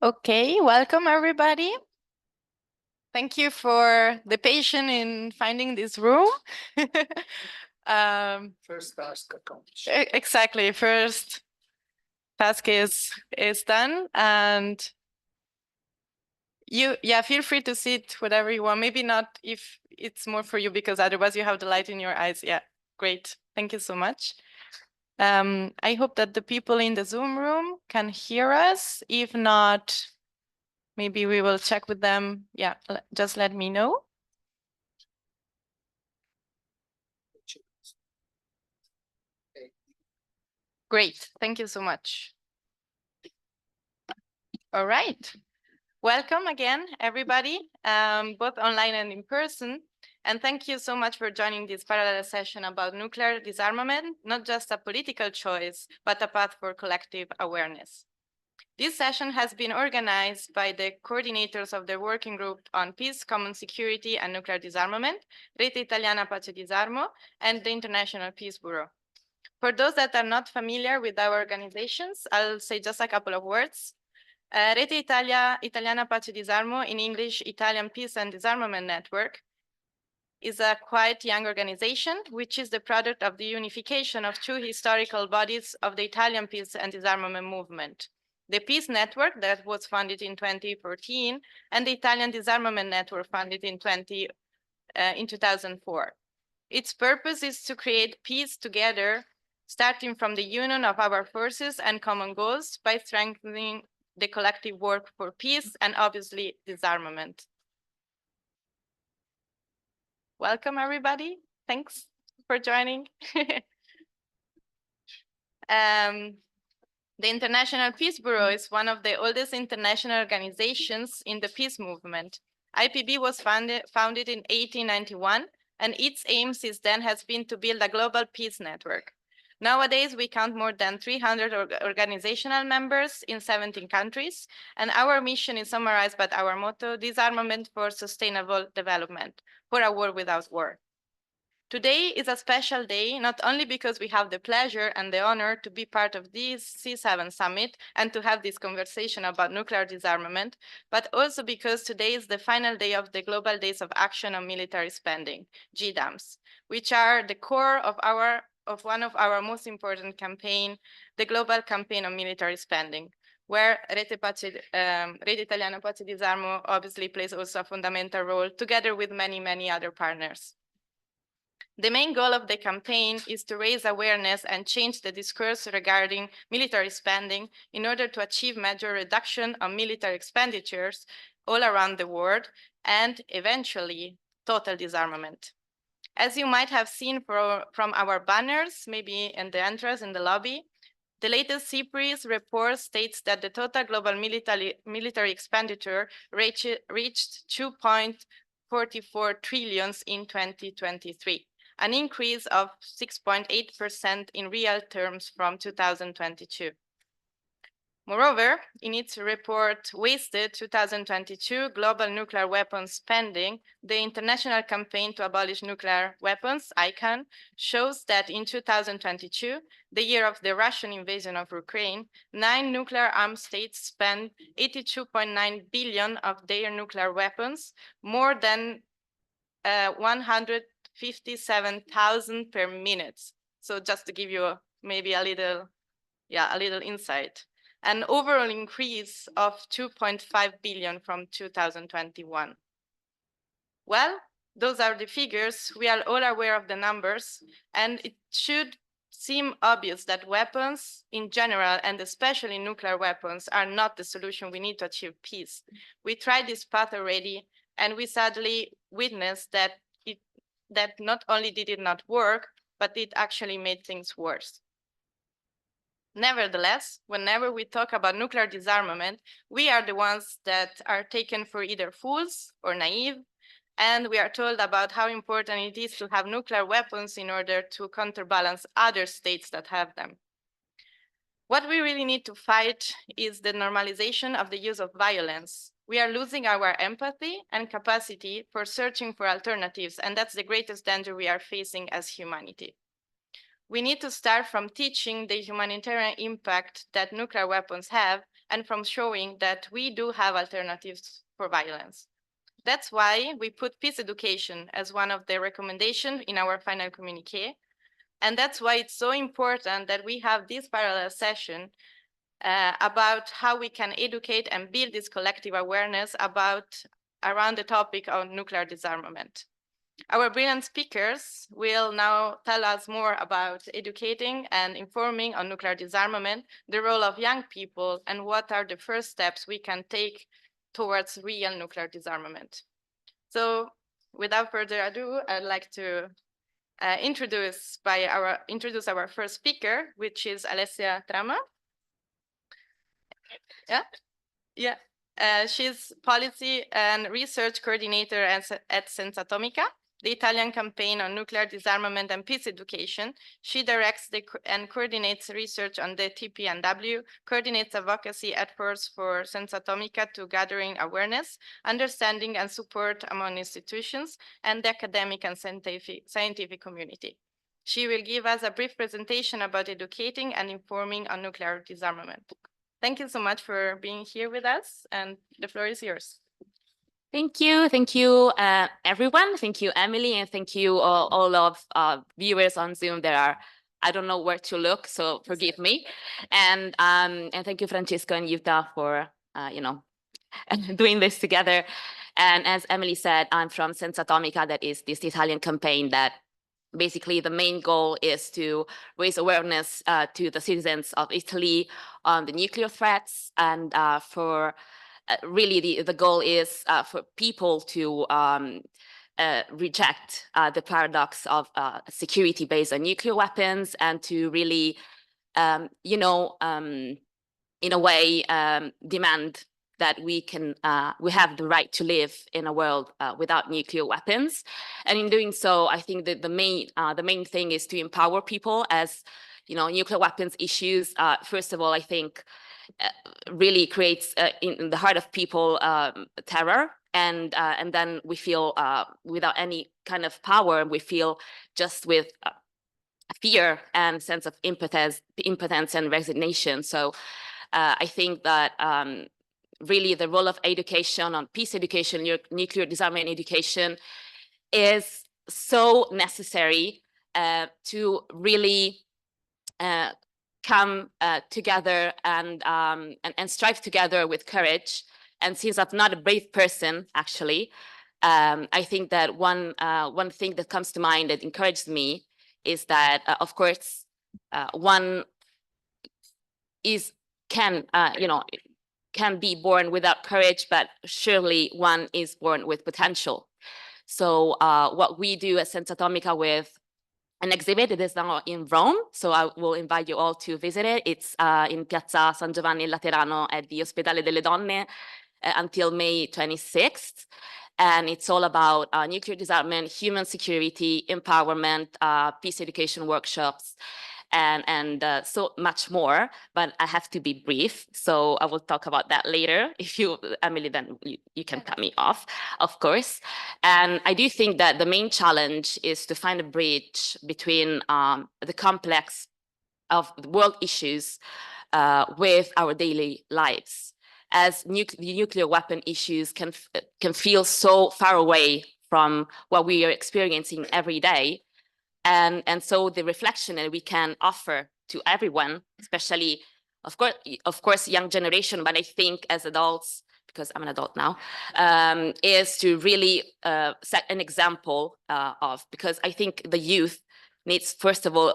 Okay, welcome everybody. Thank you for the patience in finding this room. First task accomplished. Exactly, first task is done, and feel free to sit whatever you want. Maybe not if it's more for you, because otherwise you have the light in your eyes. Yeah, great. Thank you so much. I hope that the people in the Zoom room can hear us. If not, maybe we will check with them. Yeah, just let me know. Great, thank you so much. All right, welcome again, everybody, both online and in person. And thank you so much for joining this parallel session about nuclear disarmament, not just a political choice, but a path for collective awareness. This session has been organized by the coordinators of the Working Group on Peace, Common Security and Nuclear Disarmament, Rete Italiana Pace Disarmo, and the International Peace Bureau. For those that are not familiar with our organizations, I'll say just a couple of words. Rete Italiana Pace Disarmo, in English, Italian Peace and Disarmament Network, is a quite young organization, which is the product of the unification of two historical bodies of the Italian peace and disarmament movement. The Peace Network, that was founded in 2014, and the Italian Disarmament Network, founded in 2004. Its purpose is to create peace together, starting from the union of our forces and common goals by strengthening the collective work for peace and obviously disarmament. Welcome, everybody. Thanks for joining. The International Peace Bureau is one of the oldest international organizations in the peace movement. IPB was founded in 1891, and its aim since then has been to build a global peace network. Nowadays, we count more than 300 organizational members in 17 countries, and our mission is summarized by our motto, Disarmament for Sustainable Development, for a world without war. Today is a special day, not only because we have the pleasure and the honor to be part of this C7 summit and to have this conversation about nuclear disarmament, but also because today is the final day of the Global Days of Action on Military Spending, GDAMS, which are the core of one of our most important campaign, the Global Campaign on Military Spending, where Rete Italiana Pace Disarmo obviously plays also a fundamental role, together with many, many other partners. The main goal of the campaign is to raise awareness and change the discourse regarding military spending in order to achieve major reduction on military expenditures all around the world and eventually total disarmament. As you might have seen from our banners, maybe in the entrance in the lobby, the latest CPRI's report states that the total global military expenditure reached 2.44 trillion in 2023. An increase of 6.8% in real terms from 2022. Moreover, in its report, Wasted 2022 Global Nuclear Weapons Spending, the international campaign to abolish nuclear weapons, ICAN, shows that in 2022, the year of the Russian invasion of Ukraine, 9 nuclear-armed states spent 82.9 billion of their nuclear weapons, more than 157,000 per minute. So just to give you maybe a little insight. An overall increase of 2.5 billion from 2021. Well, those are the figures. We are all aware of the numbers, and it should seem obvious that weapons in general, and especially nuclear weapons, are not the solution we need to achieve peace. We tried this path already, and we sadly witnessed that not only did it not work, but it actually made things worse. Nevertheless, whenever we talk about nuclear disarmament, we are the ones that are taken for either fools or naive, and we are told about how important it is to have nuclear weapons in order to counterbalance other states that have them. What we really need to fight is the normalization of the use of violence. We are losing our empathy and capacity for searching for alternatives, and that's the greatest danger we are facing as humanity. We need to start from teaching the humanitarian impact that nuclear weapons have and from showing that we do have alternatives for violence. That's why we put peace education as one of the recommendations in our final communique. And that's why it's so important that we have this parallel session about how we can educate and build this collective awareness around the topic of nuclear disarmament. Our brilliant speakers will now tell us more about educating and informing on nuclear disarmament, the role of young people, and what are the first steps we can take towards real nuclear disarmament. So without further ado, I'd like to introduce our first speaker, which is Alessia Trama. Yeah. She's policy and research coordinator at Senza Atomica, the Italian campaign on nuclear disarmament and peace education. She directs and coordinates research on the TPNW, coordinates advocacy efforts for Senza Atomica to gathering awareness, understanding and support among institutions and the academic and scientific community. She will give us a brief presentation about educating and informing on nuclear disarmament. Thank you so much for being here with us, and the floor is yours. Thank you, everyone. Thank you, Emily, and thank you all of viewers on Zoom. I don't know where to look, so forgive me. And thank you, Francesco and Yuta, for doing this together. And as Emily said, I'm from Senza Atomica, that is this Italian campaign that basically the main goal is to raise awareness to the citizens of Italy on the nuclear threats, and for really the goal is for people to reject the paradox of security based on nuclear weapons, and to really, in a way, demand that we have the right to live in a world without nuclear weapons. And in doing so, I think that the main thing is to empower people, as nuclear weapons issues. First of all, I think really creates in the heart of people terror, and then we feel without any kind of power, we feel just with fear and sense of impotence and resignation. So I think that really the role of education on peace education, nuclear disarmament education, is so necessary to really come together and strive together with courage. And since I'm not a brave person, actually, I think that one thing that comes to mind that encouraged me is that, of course, one can be born without courage, but surely one is born with potential. So what we do at Senza Atomica with an exhibit, it is now in Rome, so I will invite you all to visit it. It's in Piazza San Giovanni in Laterano at the Ospedale delle Donne until May 26th. And it's all about nuclear disarmament, human security, empowerment, peace education workshops, and so much more, but I have to be brief, so I will talk about that later. If you, Emily, then you can cut me off, of course. And I do think that the main challenge is to find a bridge between the complex of world issues with our daily lives, as the nuclear weapon issues can feel so far away from what we are experiencing every day. And so the reflection that we can offer to everyone, especially, of course, young generation, but I think as adults, because I'm an adult now, is to really set an example because I think the youth needs, first of all,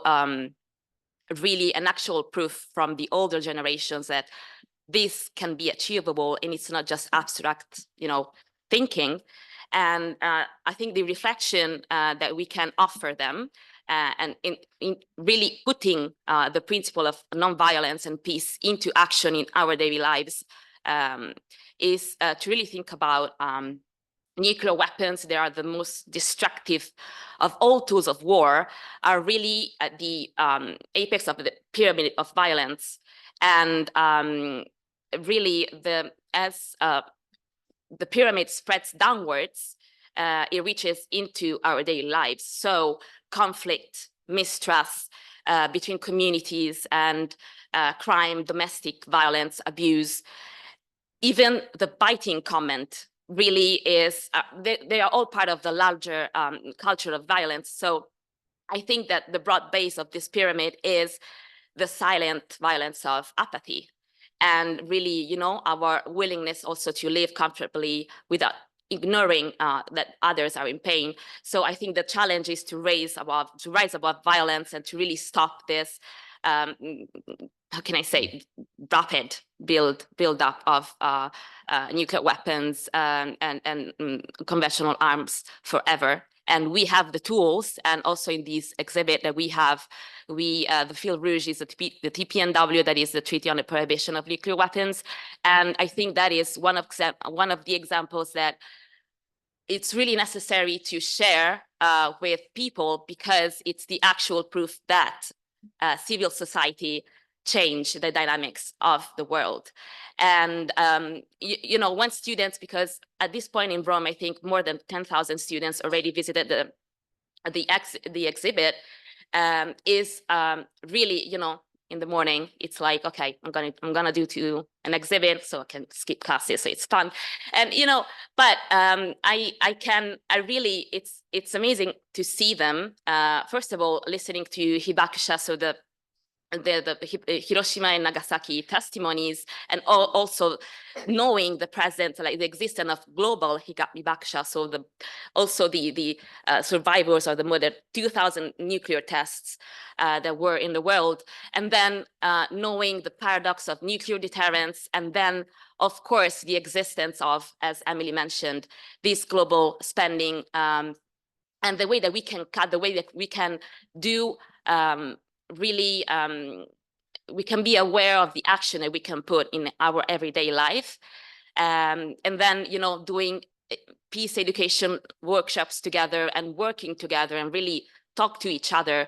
really an actual proof from the older generations that this can be achievable, and it's not just abstract, thinking. And I think the reflection that we can offer them and in really putting the principle of nonviolence and peace into action in our daily lives is to really think about nuclear weapons. They are the most destructive of all tools of war, are really at the apex of the pyramid of violence. And really, as the pyramid spreads downwards, it reaches into our daily lives. So conflict, mistrust, between communities and crime, domestic violence, abuse. Even the biting comment really is, they are all part of the larger culture of violence. So I think that the broad base of this pyramid is the silent violence of apathy. And really, you know, our willingness also to live comfortably without ignoring that others are in pain. So I think the challenge is to rise above violence and to really stop this, how can I say, rapid build up of nuclear weapons and conventional arms forever. And we have the tools, and also in this exhibit that we have, the fil rouge is the TPNW, that is the Treaty on the Prohibition of Nuclear Weapons. And I think that is one of the examples that it's really necessary to share with people, because it's the actual proof that civil society change the dynamics of the world. And, you know, when students, because at this point in Rome, I think more than 10,000 students already visited the exhibit, is really, you know, in the morning, it's like, okay, I'm gonna do an exhibit so I can skip classes, so it's fun. And, you know, but it's amazing to see them, first of all, listening to Hibakusha, so the Hiroshima and Nagasaki testimonies, and also knowing the presence, like the existence of global hibakusha, so also the survivors or the more than 2,000 nuclear tests that were in the world, and then knowing the paradox of nuclear deterrence, and then of course the existence of, as Emily mentioned, this global spending, and the way that we can cut, the way that we can do really, we can be aware of the action that we can put in our everyday life. And then, you know, doing peace education workshops together and working together and really talk to each other.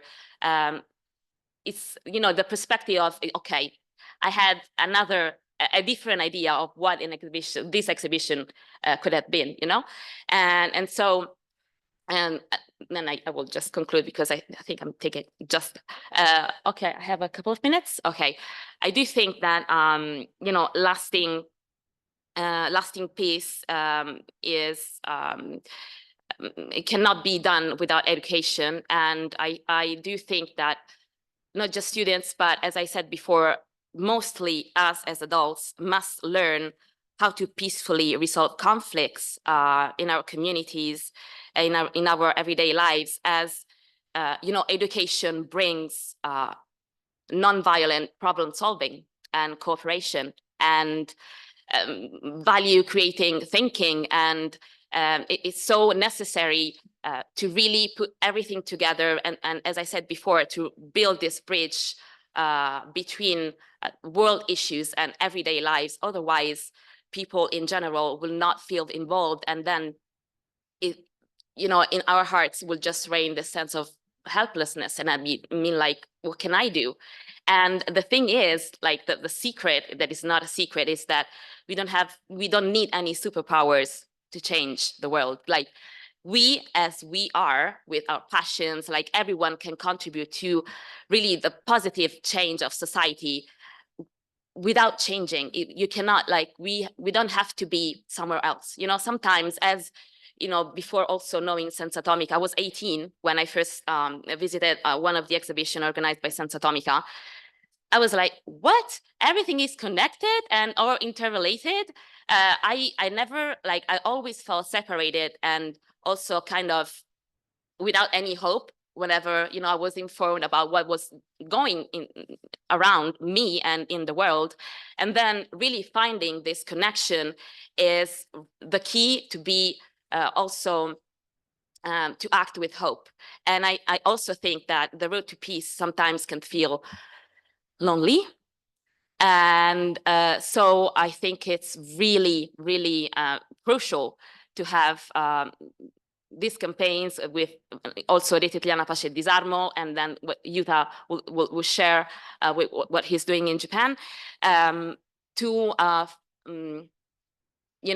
It's, you know, the perspective of, okay, I had a different idea of what this exhibition could have been, you know? And so, and then I will just conclude, because I think I'm taking just, okay, I have a couple of minutes. Okay, I do think that, you know, lasting peace is, it cannot be done without education. And I do think that not just students, but as I said before, mostly us as adults must learn how to peacefully resolve conflicts in our communities, in our everyday lives, as you know, education brings nonviolent problem solving and cooperation and value creating thinking. And it's so necessary to really put everything together, and as I said before, to build this bridge between world issues and everyday lives. Otherwise, people in general will not feel involved, and then it, you know, in our hearts will just reign this sense of helplessness. And I mean like, what can I do? And the thing is, like, the secret that is not a secret is that we don't need any superpowers to change the world. Like, we, as we are, with our passions, like, everyone can contribute to really the positive change of society without changing. You cannot, like, we don't have to be somewhere else. You know, sometimes, as you know, before also knowing Senza Atomica, I was 18 when I first visited one of the exhibition organized by Senza Atomica. I was like, what? Everything is connected and or interrelated. I never, like, I always felt separated and also kind of without any hope whenever, you know, I was informed about what was going around me and in the world. And then really finding this connection is the key to be also to act with hope. And I also think that the road to peace sometimes can feel lonely. And so I think it's really, really crucial to have these campaigns with also Rete Italiana Pace e Disarmo, and then what Yuta will share with what he's doing in Japan, to you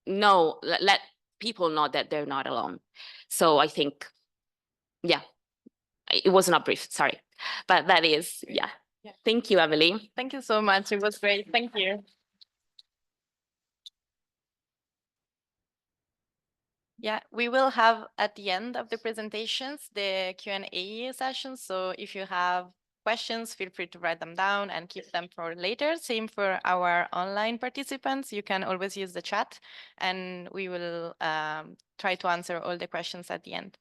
know, let people know that they're not alone. So I think, yeah, it was not brief, sorry. But that is, yeah. Yeah. Thank you, Emily. Thank you so much. It was great. Thank you. Yeah, we will have at the end of the presentations the Q&A session. So if you have questions, feel free to write them down and keep them for later. Same for our online participants. You can always use the chat and we will try to answer all the questions at the end.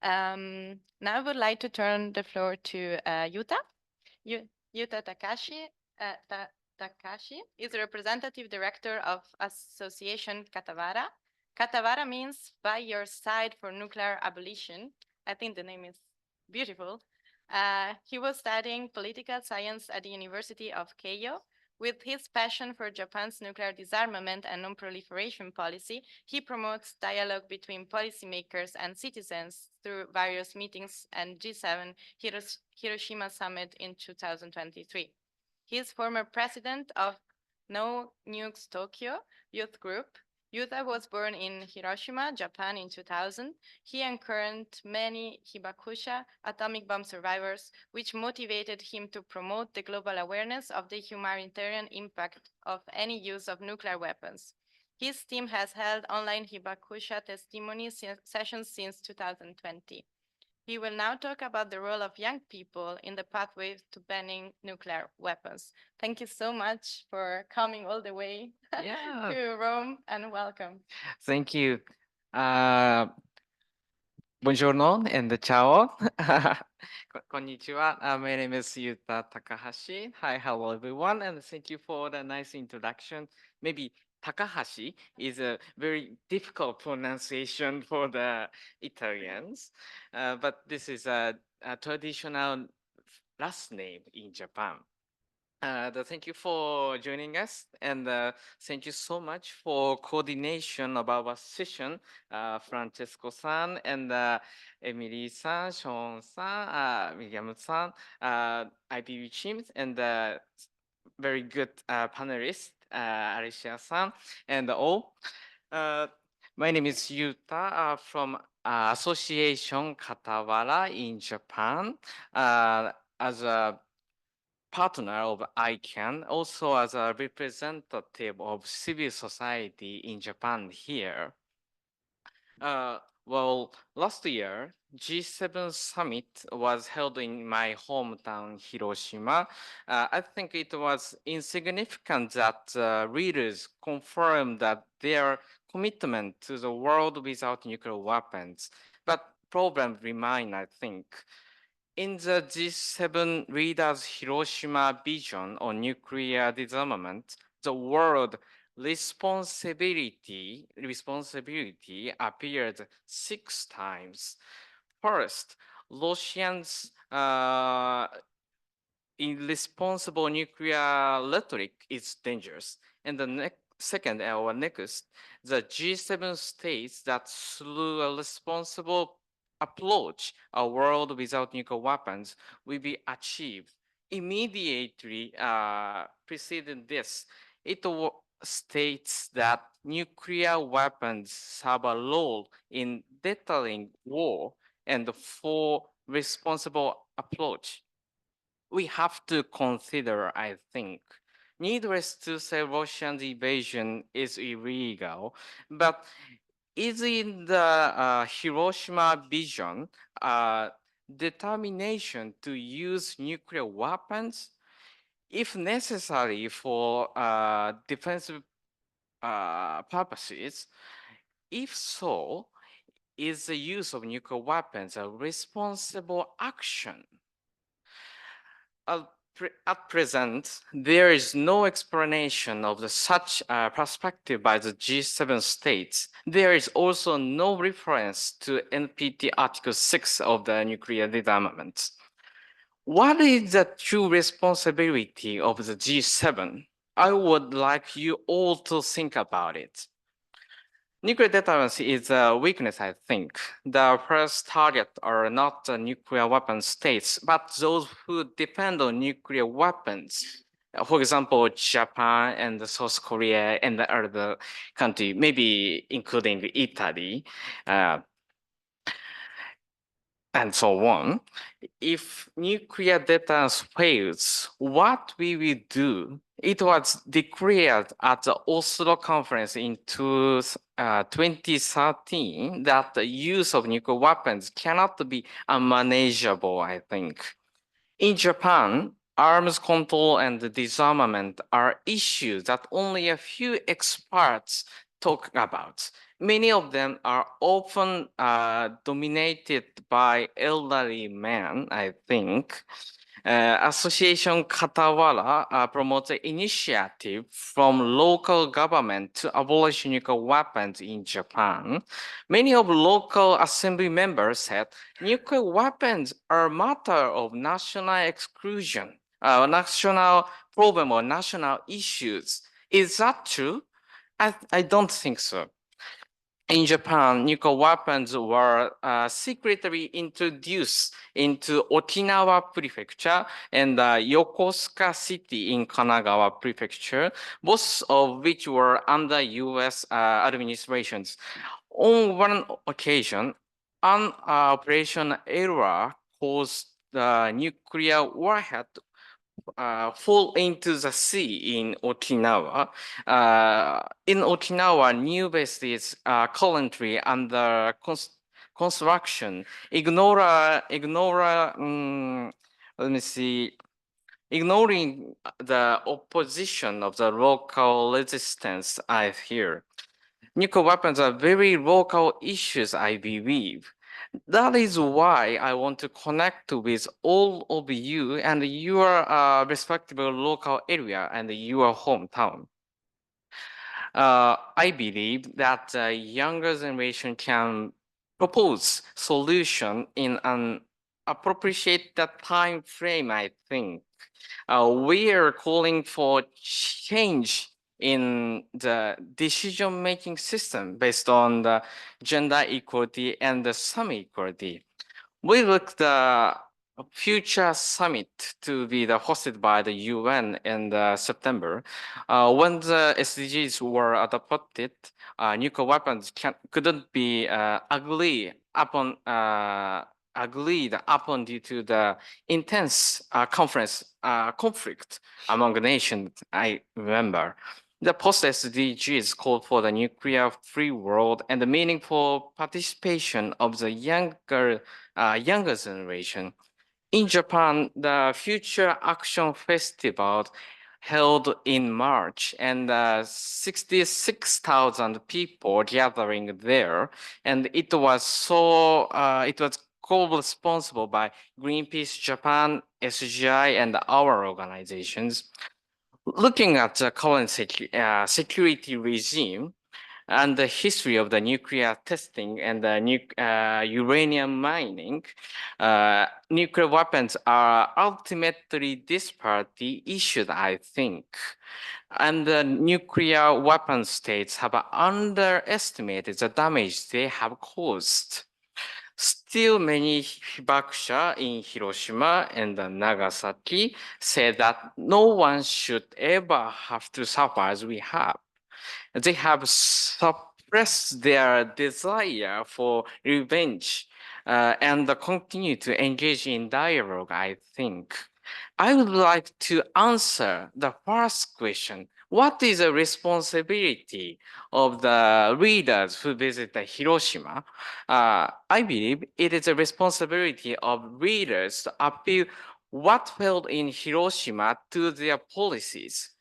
Now I would like to turn the floor to Yuta. Yuta Takashi. Takashi is the representative director of Association Katawara. Katawara means by your side for nuclear abolition. I think the name is beautiful. He was studying political science at the University of Keio. With his passion for Japan's nuclear disarmament and non-proliferation policy, he promotes dialogue between policymakers and citizens through various meetings and G7 Hiroshima Summit in 2023. He is former president of No Nukes Tokyo Youth Group. Yuta was born in Hiroshima, Japan in 2000. He encountered many hibakusha atomic bomb survivors, which motivated him to promote the global awareness of the humanitarian impact of any use of nuclear weapons. His team has held online hibakusha testimony sessions since 2020. He will now talk about the role of young people in the pathway to banning nuclear weapons. Thank you so much for coming all the way Yeah, to Rome and welcome. thank you. Buongiorno and ciao. Konnichiwa. My name is Yuta Takahashi. Hi, hello everyone, and thank you for the nice introduction. Maybe Takahashi is a very difficult pronunciation for the Italians, but this is a traditional last name in Japan. Thank you for joining us, and thank you so much for coordination of our session, Francesco-san and Emily-san, Sean-san, Miriam-san, IPB teams, and very good panelists, Alicia-san, and all. My name is Yuta from Association Katawara in Japan. As a partner of ICANN, also as a representative of civil society in Japan here. Well, last year, G7 summit was held in my hometown, Hiroshima. I think it was insignificant that leaders confirmed that their commitment to the world without nuclear weapons. But problems remain, I think. In the G7 leaders' Hiroshima vision on nuclear disarmament, the word responsibility appeared 6 times. First, Russians' irresponsible nuclear rhetoric is dangerous. And the second, the G7 states that through a responsible approach, a world without nuclear weapons will be achieved. Immediately preceding this, it states that nuclear weapons have a role in deterring war and for responsible approach. We have to consider, I think, needless to say, Russian invasion is illegal, but is in the Hiroshima vision determination to use nuclear weapons if necessary for defensive purposes? If so, is the use of nuclear weapons a responsible action? At present, there is no explanation of such perspective by the G7 states. There is also no reference to NPT Article 6 of the nuclear disarmament. What is the true responsibility of the G7? I would like you all to think about it. Nuclear deterrence is a weakness, I think. The first target are not the nuclear weapon states, but those who depend on nuclear weapons. For example, Japan and South Korea and the other country, maybe including Italy. and so on. If nuclear deterrence fails, what we will do? It was declared at the Oslo conference in 2013 that the use of nuclear weapons cannot be unmanageable, I think. In Japan, arms control and disarmament are issues that only a few experts talk about. Many of them are often dominated by elderly men, I think. Association Katawara promotes an initiative from local government to abolish nuclear weapons in Japan. Many of local assembly members said nuclear weapons are a matter of national exclusion, national problem or national issues. Is that true? I don't think so. In Japan, nuclear weapons were secretly introduced into Okinawa Prefecture and Yokosuka City in Kanagawa Prefecture, both of which were under US administrations. On one occasion, an operation error caused the nuclear warhead fall into the sea in Okinawa. In Okinawa, new base is currently under construction. Let me see. Ignoring the opposition of the local resistance, I hear. Nuclear weapons are very local issues, I believe. That is why I want to connect with all of you and your respective local area and your hometown. I believe that the younger generation can propose solution in an appropriate time frame, I think. We are calling for change in the decision-making system based on the gender equality and the some equality. We look the future summit to be hosted by the UN in September. When the SDGs were adopted, nuclear weapons couldn't be agreed upon due to the intense conflict among the nations, I remember. The post-SDGs called for the nuclear-free world and the meaningful participation of the younger generation. In Japan, the Future Action Festival held in March and 66,000 people gathering there. And it was co-responsible by Greenpeace Japan, SGI, and our organizations. Looking at the current security regime, and the history of the nuclear testing and the uranium mining, nuclear weapons are ultimately disparity issues, I think. And the nuclear weapon states have underestimated the damage they have caused. Still, many Hibakusha in Hiroshima and Nagasaki say that no one should ever have to suffer as we have. They have suppressed their desire for revenge and continue to engage in dialogue, I think. I would like to answer the first question. What is the responsibility of the readers who visit Hiroshima? I believe it is a responsibility of readers to appeal what failed in Hiroshima to their policies,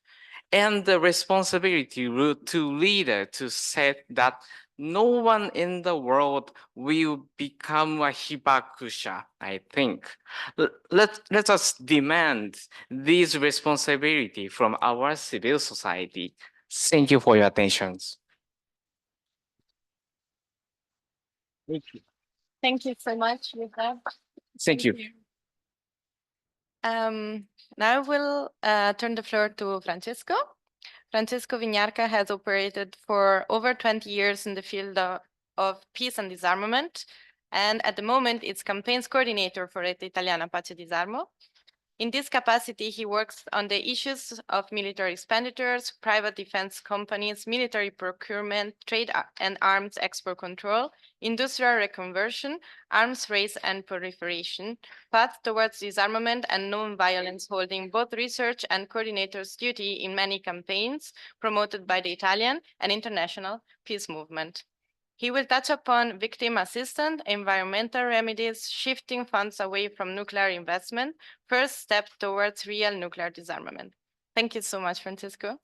and the responsibility to leader to say that no one in the world will become a hibakusha, I think. Let us demand this responsibility from our civil society. Thank you for your attention. Thank you. Thank you so much, Yuka. Thank you. Now we'll turn the floor to Francesco. Francesco Vignarca has operated for over 20 years in the field of peace and disarmament, and at the moment it's campaigns coordinator for Rete Italiana Pace Disarmo. In this capacity, he works on the issues of military expenditures, private defense companies, military procurement, trade and arms export control, industrial reconversion, arms race and proliferation, path towards disarmament and non-violence, holding both research and coordinator's duty in many campaigns promoted by the Italian and international peace movement. He will touch upon victim assistance, environmental remedies, shifting funds away from nuclear investment, first step towards real nuclear disarmament. Thank you so much, Francisco.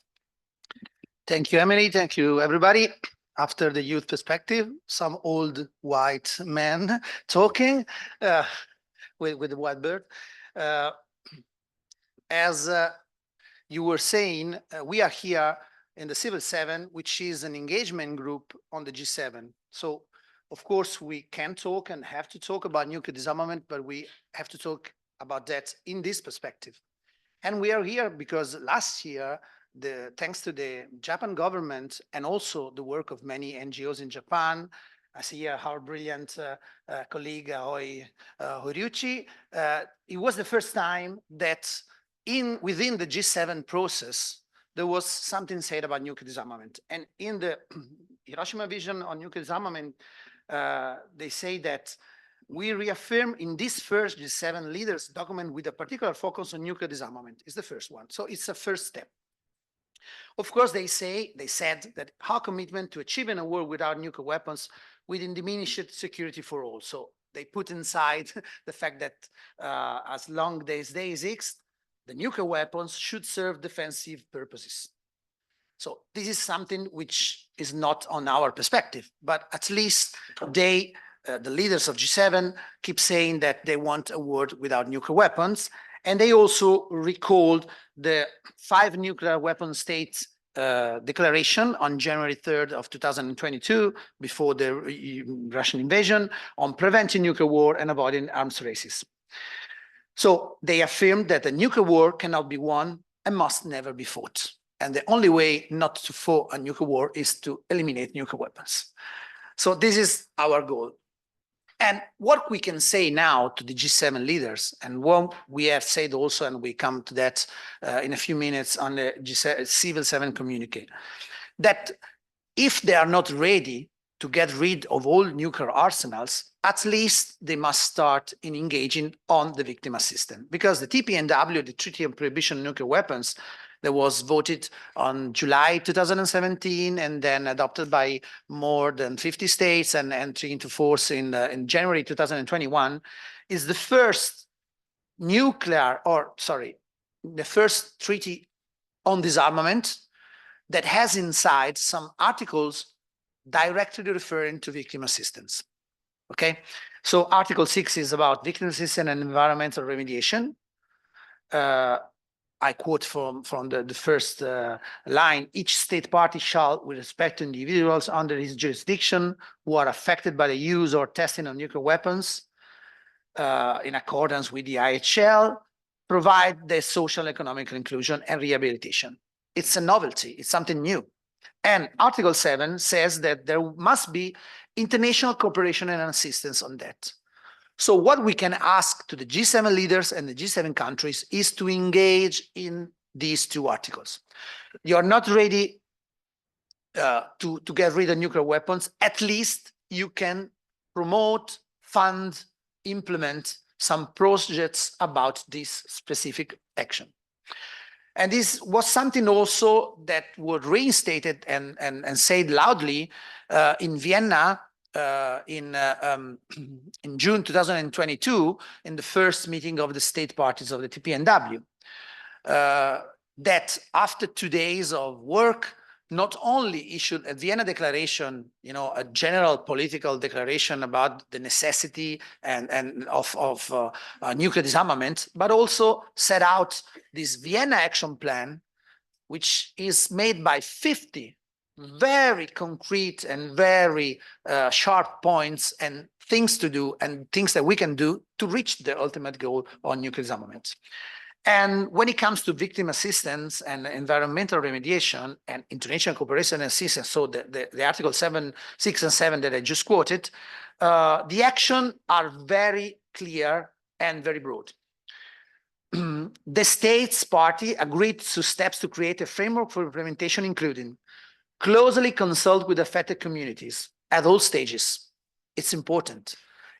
Thank you, Emily. Thank you, everybody. After the youth perspective, some old white men talking with the white bird. As you were saying, we are here in the Civil 7, which is an engagement group on the G7. So, of course, we can talk and have to talk about nuclear disarmament, but we have to talk about that in this perspective. And we are here because last year, thanks to the Japan government and also the work of many NGOs in Japan, I see here our brilliant colleague Aoi Horiuchi, it was the first time that within the G7 process, there was something said about nuclear disarmament. And in the Hiroshima Vision on Nuclear Disarmament, they say that we reaffirm in this first G7 leaders document with a particular focus on nuclear disarmament. It's the first one. So it's a first step. Of course, they said that our commitment to achieving a world without nuclear weapons within diminished security for all. So they put inside the fact that as long as they exist, the nuclear weapons should serve defensive purposes. So this is something which is not on our perspective, but at least the leaders of G7 keep saying that they want a world without nuclear weapons. And they also recalled the 5 nuclear weapon states declaration on January 3rd of 2022, before the Russian invasion, on preventing nuclear war and avoiding arms races. So they affirmed that a nuclear war cannot be won and must never be fought. And the only way not to fight a nuclear war is to eliminate nuclear weapons. So this is our goal. And what we can say now to the G7 leaders, and what we have said also, and we come to that in a few minutes on the Civil 7 communique, that if they are not ready to get rid of all nuclear arsenals, at least they must start in engaging on the victim assistance. Because the TPNW, the Treaty on Prohibition of Nuclear Weapons, that was voted on July 2017 and then adopted by more than 50 states and entering into force in January 2021, is the first the first treaty on disarmament that has inside some articles directly referring to victim assistance. Okay, so Article 6 is about victim assistance and environmental remediation. I quote from the first line: each state party shall, with respect to individuals under his jurisdiction who are affected by the use or testing of nuclear weapons, in accordance with the IHL, provide their social and economic inclusion and rehabilitation. It's a novelty, it's something new. And Article 7 says that there must be international cooperation and assistance on that. So what we can ask to the G7 leaders and the G7 countries is to engage in these 2 articles. You're not ready to get rid of nuclear weapons. At least you can promote, fund, implement some projects about this specific action. And this was something also that was reinstated and said loudly in Vienna in June 2022, in the first meeting of the state parties of the TPNW, that after 2 days of work, not only issued a Vienna Declaration, a general political declaration about the necessity of nuclear disarmament, but also set out this Vienna Action Plan, which is made by 50 very concrete and very sharp points and things to do and things that we can do to reach the ultimate goal on nuclear disarmament. And when it comes to victim assistance and environmental remediation and international cooperation and assistance, so the Article 7, 6, and 7 that I just quoted, the actions are very clear and very broad. the states party agreed to steps to create a framework for implementation, including closely consult with affected communities at all stages. It's important.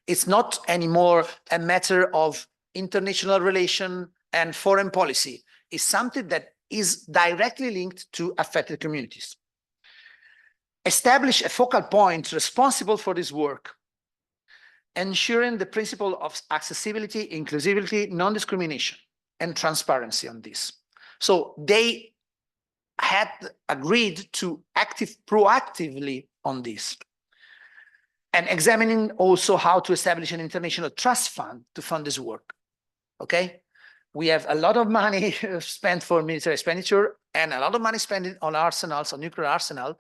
It's not anymore a matter of international relation and foreign policy. It's something that is directly linked to affected communities. Establish a focal point responsible for this work, ensuring the principle of accessibility, inclusivity, non-discrimination, and transparency on this. So they had agreed to proactively on this. And examining also how to establish an international trust fund to fund this work, okay? We have a lot of money spent for military expenditure and a lot of money spent on arsenals, on nuclear arsenal.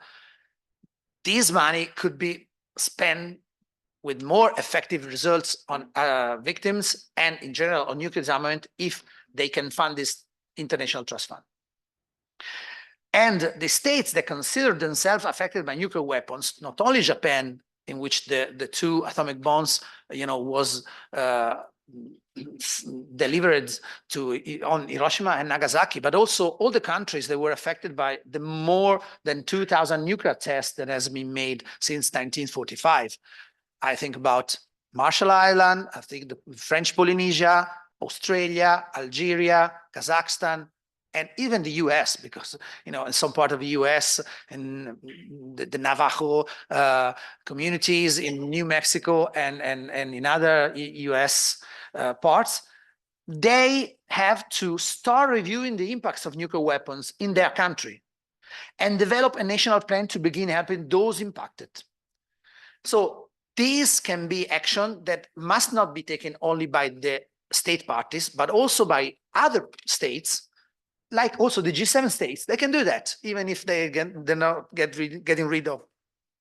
This money could be spent with more effective results on victims and in general on nuclear disarmament if they can fund this international trust fund. And the states that consider themselves affected by nuclear weapons, not only Japan, in which the two atomic bombs, was delivered on Hiroshima and Nagasaki, but also all the countries that were affected by the more than 2,000 nuclear tests that has been made since 1945. I think about Marshall Island, I think the French Polynesia, Australia, Algeria, Kazakhstan, and even the US, because, in some part of the US and the Navajo communities in New Mexico and in other US parts, they have to start reviewing the impacts of nuclear weapons in their country and develop a national plan to begin helping those impacted. So these can be action that must not be taken only by the state parties, but also by other states, like also the G7 states. They can do that, even if they're not getting rid of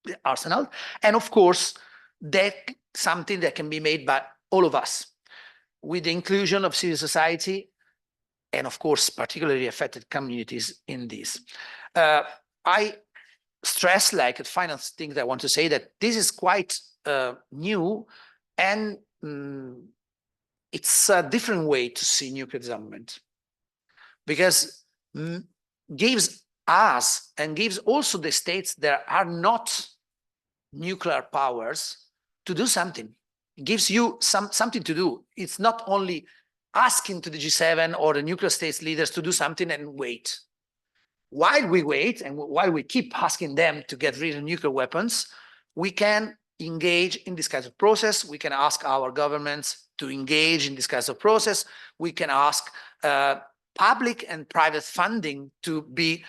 the arsenal. And of course, that's something that can be made by all of us, with the inclusion of civil society, and of course, particularly affected communities in this. I stress, like a final thing that I want to say, that this is quite new, and it's a different way to see nuclear disarmament, because gives us and gives also the states that are not nuclear powers to do something. It gives you something to do. It's not only asking to the G7 or the nuclear states leaders to do something and wait. While we wait and while we keep asking them to get rid of nuclear weapons, we can engage in this kind of process. We can ask our governments to engage in this kind of process. We can ask public and private funding to be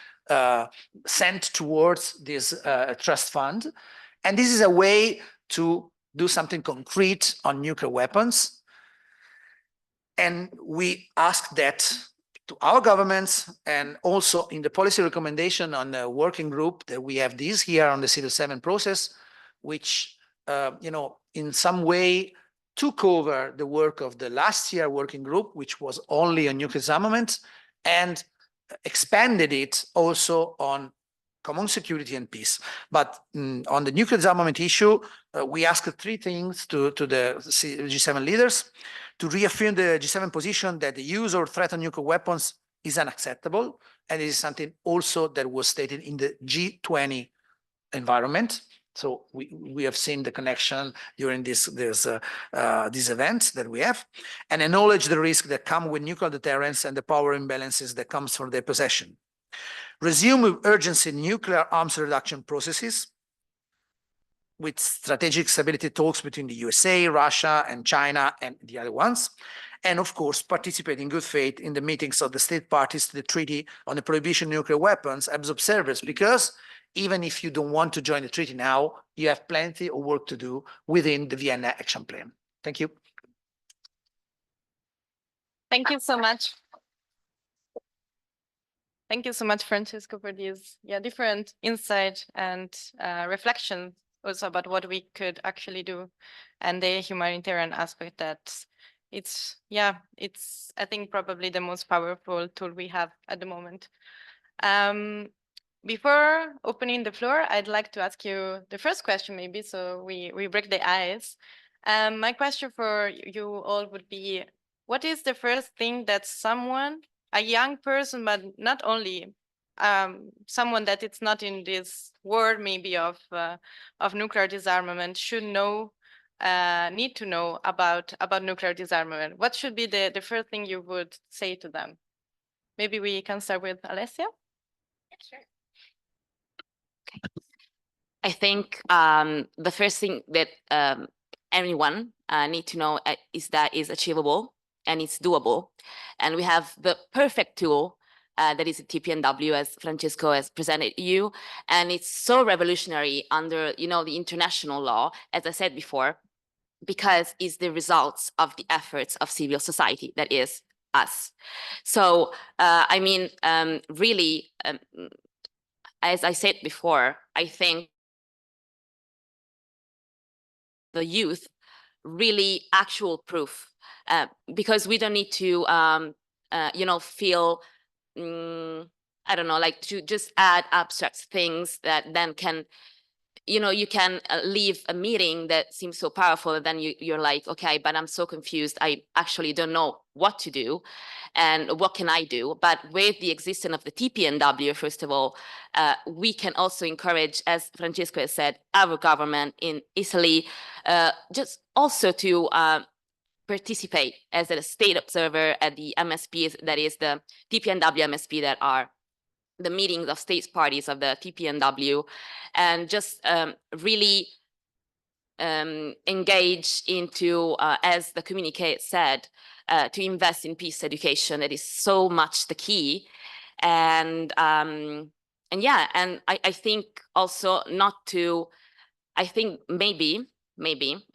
sent towards this trust fund. And this is a way to do something concrete on nuclear weapons. And we ask that to our governments, and also in the policy recommendation on the working group that we have this here on the Civil 7 process, which, in some way took over the work of the last year working group, which was only on nuclear disarmament, and expanded it also on common security and peace. But on the nuclear disarmament issue, we asked three things to the G7 leaders: to reaffirm the G7 position that the use or threat of nuclear weapons is unacceptable, and it is something also that was stated in the G20 environment. So we have seen the connection during these events that we have, and acknowledge the risk that come with nuclear deterrence and the power imbalances that comes from their possession. Resume with urgency nuclear arms reduction processes with strategic stability talks between the USA, Russia, and China, and the other ones. And of course, participate in good faith in the meetings of the state parties to the Treaty on the Prohibition of Nuclear Weapons as observers, because even if you don't want to join the treaty now, you have plenty of work to do within the Vienna Action Plan. Thank you. Thank you so much. Thank you so much, Francesco, for these different insight and reflections also about what we could actually do, and the humanitarian aspect that it's I think probably the most powerful tool we have at the moment. Before opening the floor, I'd like to ask you the first question, maybe, so we break the ice. My question for you all would be, what is the first thing that someone, a young person, but not only someone that it's not in this world maybe of nuclear disarmament should know, need to know about nuclear disarmament? What should be the first thing you would say to them? Maybe we can start with Alessia. I think the first thing that anyone need to know is that is achievable and it's doable. And we have the perfect tool that is TPNW, as Francesco has presented you. And it's so revolutionary under, the international law, as I said before, because it's the results of the efforts of civil society, that is us. So, really, as I said before, I think the youth really actual proof, because we don't need to feel I don't know, like to just add abstract things that then can, you can leave a meeting that seems so powerful, and then you're like, okay, but I'm so confused, I actually don't know what to do and what can I do. But with the existence of the TPNW, first of all, we can also encourage, as Francesco has said, our government in Italy just also to participate as a state observer at the MSPs, that is the TPNW MSP, that are the meetings of states parties of the TPNW, and just really engage into, as the communique said, to invest in peace education. That is so much the key. And yeah, and I think also not to, I think maybe,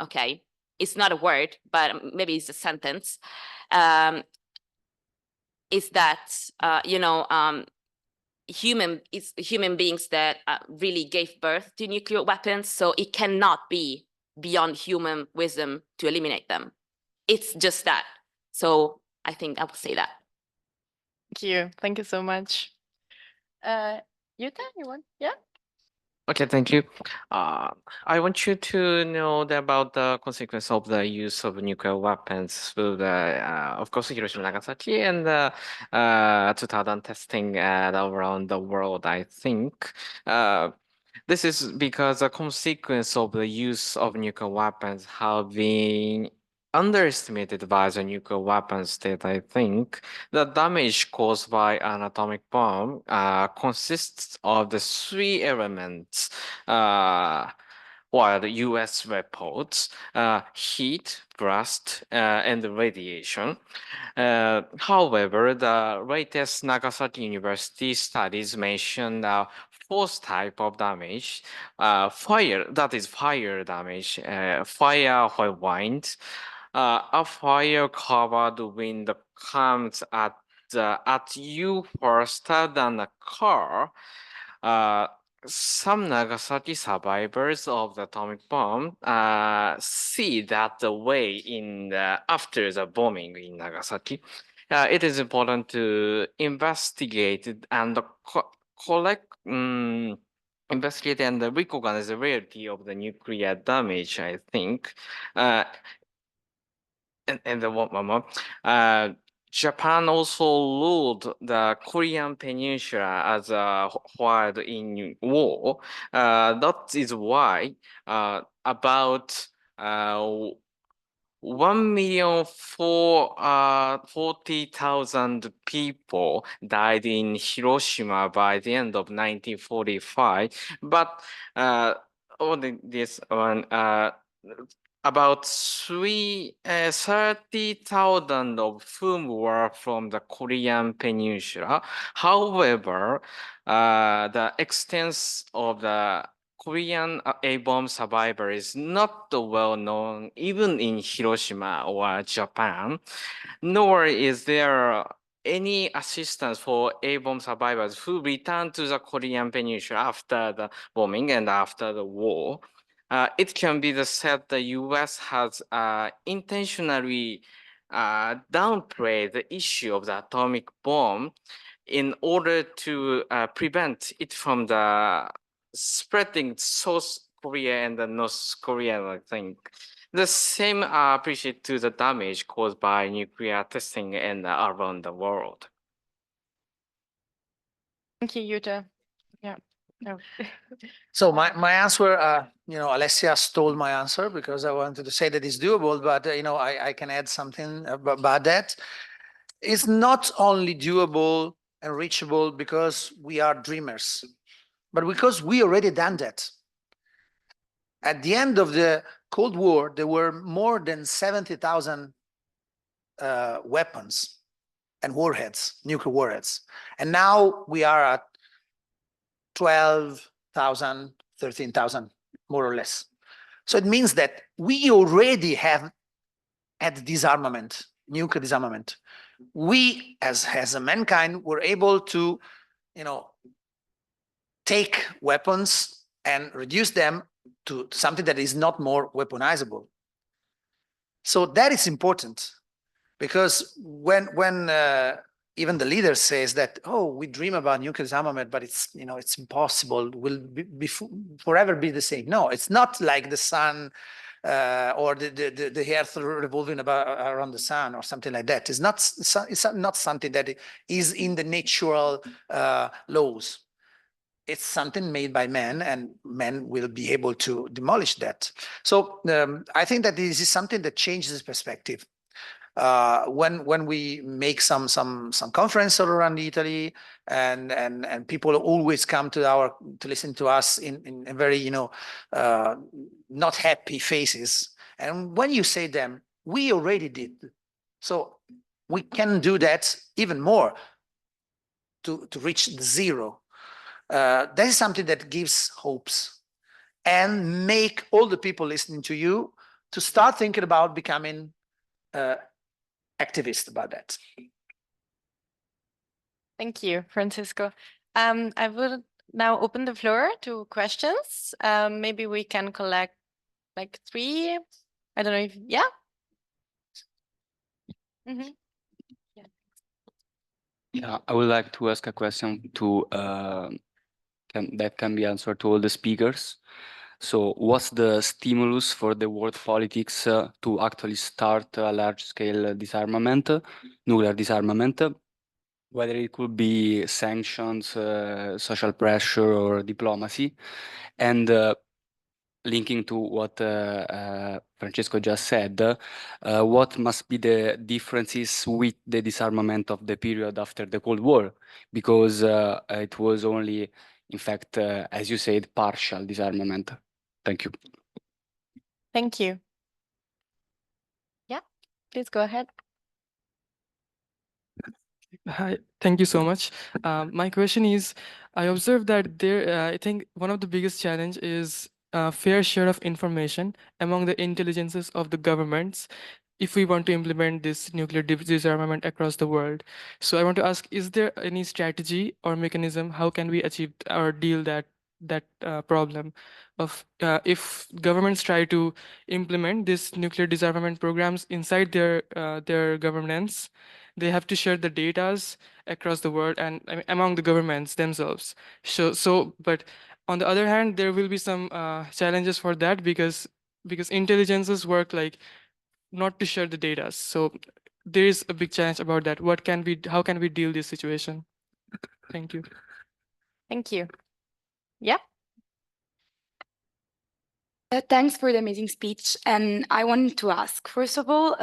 okay, it's not a word, but maybe it's a sentence, is that, human beings that really gave birth to nuclear weapons, so it cannot be beyond human wisdom to eliminate them. It's just that. So I think I would say that. Thank you so much. Yuta, you want? Yeah. Okay, thank you. I want you to know about the consequence of the use of nuclear weapons through the, of course, Hiroshima, Nagasaki, and the 2000 testing around the world, I think. This is because the consequence of the use of nuclear weapons have been underestimated by the nuclear weapon state, I think. The damage caused by an atomic bomb consists of the three elements, while the US reports heat, blast, and radiation. However, the latest Nagasaki University studies mention the fourth type of damage, fire, that is fire damage, fire while wind. A fire covered wind comes at you faster than a car. Some Nagasaki survivors of the atomic bomb see that the way in after the bombing in Nagasaki. It is important to investigate and investigate and recognize the reality of the nuclear damage, I think. And the one more. Japan also ruled the Korean Peninsula as while in war. That is why about 1,040,000 people died in Hiroshima by the end of 1945. But this one, about 30,000 of whom were from the Korean Peninsula. However, the extent of the Korean A-bomb survivor is not well known even in Hiroshima or Japan, nor is there any assistance for A-bomb survivors who returned to the Korean Peninsula after the bombing and after the war. It can be said the US has intentionally downplayed the issue of the atomic bomb in order to prevent it from the spreading so Korea and the North Korea, I think. The same appreciate to the damage caused by nuclear testing and around the world. Thank you, Jutta. Yeah. No. So my answer, Alessia stole my answer because I wanted to say that it's doable, but I can add something about that. It's not only doable and reachable because we are dreamers, but because we already done that. At the end of the Cold War, there were more than 70,000 weapons and warheads, nuclear warheads. And now we are at 12,000, 13,000, more or less. So it means that we already have had disarmament, nuclear disarmament. We, as a mankind, were able to, take weapons and reduce them to something that is not more weaponizable. So that is important because when even the leader says that, oh, we dream about nuclear disarmament, but it's impossible, will be forever be the same. No, it's not like the sun or the earth revolving around the sun or something like that. It's not something that is in the natural laws. It's something made by men, and men will be able to demolish that. So I think that this is something that changes perspective. When we make some conference all around Italy, and people always come to listen to us in very not happy faces, and when you say them, we already did, so we can do that even more to reach the zero. That is something that gives hopes and make all the people listening to you to start thinking about becoming activists about that. Thank you, Francisco. I will now open the floor to questions. Maybe we can collect like 3. I don't know if, yeah? Mm-hmm. Yeah, I would like to ask a question that can be answered to all the speakers. So what's the stimulus for the world politics to actually start a large-scale disarmament, nuclear disarmament, whether it could be sanctions, social pressure, or diplomacy? And linking to what Francesco just said, what must be the differences with the disarmament of the period after the Cold War? Because it was only, in fact, as you said, partial disarmament. Thank you. Thank you. Yeah, please go ahead. Hi, thank you so much. My question is, I observed that I think one of the biggest challenge is fair share of information among the intelligences of the governments if we want to implement this nuclear disarmament across the world. So I want to ask, is there any strategy or mechanism, how can we achieve or deal that problem of if governments try to implement this nuclear disarmament programs inside their governance, they have to share the data across the world and among the governments themselves. But on the other hand, there will be some challenges for that because intelligences work like not to share the data. So there is a big challenge about that. How can we deal this situation? Thank you. Thank you. Yeah. Thanks for the amazing speech. And I wanted to ask, first of all,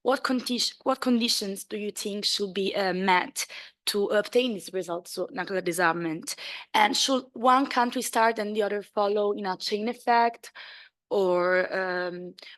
what conditions do you think should be met to obtain these results, so nuclear disarmament? And should one country start and the other follow in a chain effect? Or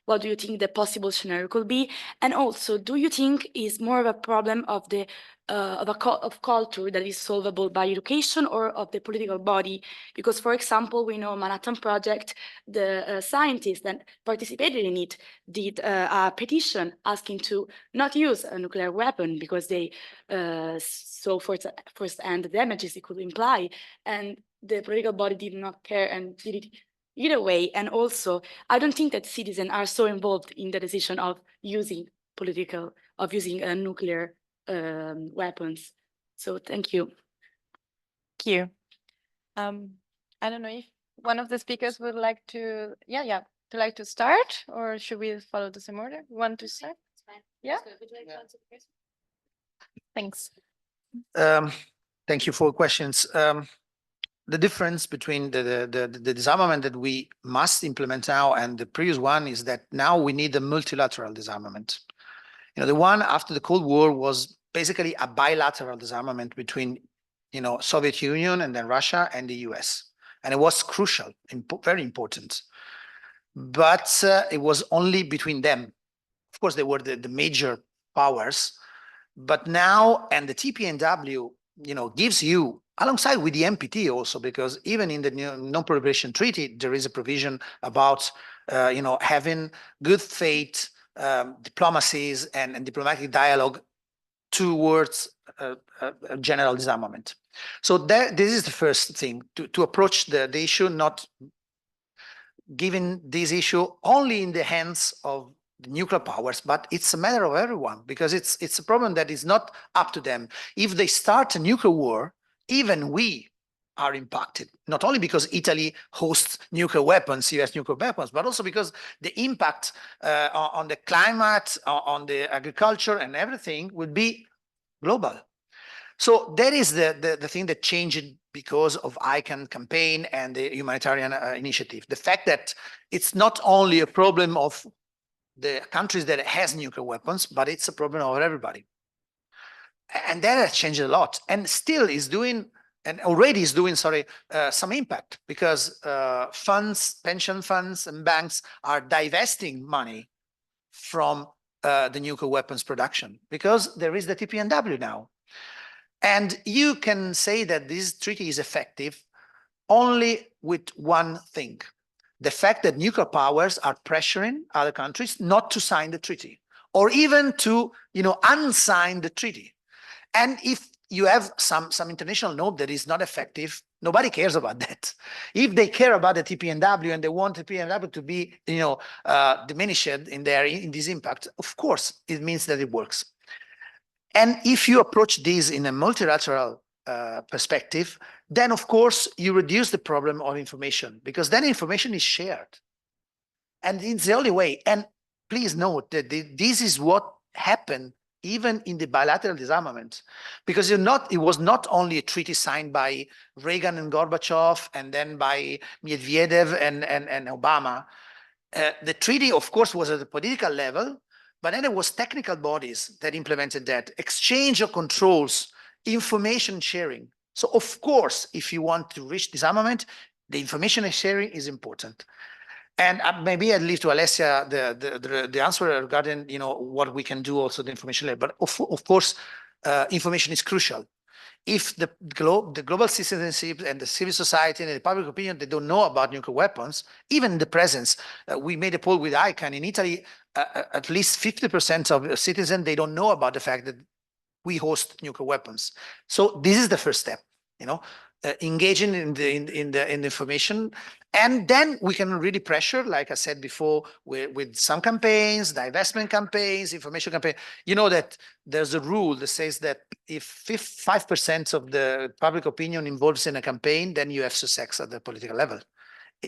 what do you think the possible scenario could be? And also, do you think is more of a problem of the of culture that is solvable by education or of the political body? Because, for example, we know Manhattan Project, the scientists that participated in it did a petition asking to not use a nuclear weapon because they saw first-hand damages it could imply, and the political body did not care and did it either way. And also, I don't think that citizens are so involved in the decision of using nuclear weapons. So thank you. Thank you. I don't know if one of the speakers would like to, like to start, or should we follow the same order? Want to start? Yeah. Thanks. Thank you for questions. The difference between the disarmament that we must implement now and the previous one is that now we need a multilateral disarmament. You know, the one after the Cold War was basically a bilateral disarmament between, you know, Soviet Union and then Russia and the US. And it was crucial, very important. But it was only between them. Of course, they were the major powers. But now, and the TPNW, you know, gives you, alongside with the NPT also, because even in the non-proliferation treaty, there is a provision about, you know, having good faith diplomacies and diplomatic dialogue towards a general disarmament. So this is the first thing, to approach the issue, not giving this issue only in the hands of the nuclear powers, but it's a matter of everyone, because it's a problem that is not up to them. If they start a nuclear war, even we are impacted, not only because Italy hosts nuclear weapons, US nuclear weapons, but also because the impact on the climate, on the agriculture and everything will be global. So that is the thing that changed because of ICANN campaign and the humanitarian initiative. The fact that it's not only a problem of the countries that has nuclear weapons, but it's a problem of everybody. And that has changed a lot, and still is doing, and already is doing, some impact, because funds, pension funds and banks are divesting money from the nuclear weapons production, because there is the TPNW now. And you can say that this treaty is effective only with one thing: the fact that nuclear powers are pressuring other countries not to sign the treaty, or even to, you know, unsign the treaty. And if you have some international note that is not effective, nobody cares about that. If they care about the TPNW and they want the TPNW to be, you know, diminished in this impact, of course, it means that it works. And if you approach this in a multilateral perspective, then of course you reduce the problem of information, because then information is shared. And it's the only way. And please note that this is what happened even in the bilateral disarmament, because it was not only a treaty signed by Reagan and Gorbachev and then by Medvedev and Obama. The treaty, of course, was at the political level, but then there was technical bodies that implemented that, exchange of controls, information sharing. So of course, if you want to reach disarmament, the information sharing is important. And maybe I'd leave to Alessia the answer regarding, you know, what we can do also the information layer. But of course, information is crucial. If the global citizenship and the civil society and the public opinion, they don't know about nuclear weapons, even the presence, we made a poll with ICANN in Italy, at least 50% of citizens, they don't know about the fact that we host nuclear weapons. So this is the first step, you know, engaging in the information, and then we can really pressure, like I said before, with some campaigns, divestment campaigns, information campaign. You know that there's a rule that says that if 5% of the public opinion involves in a campaign, then you have success at the political level.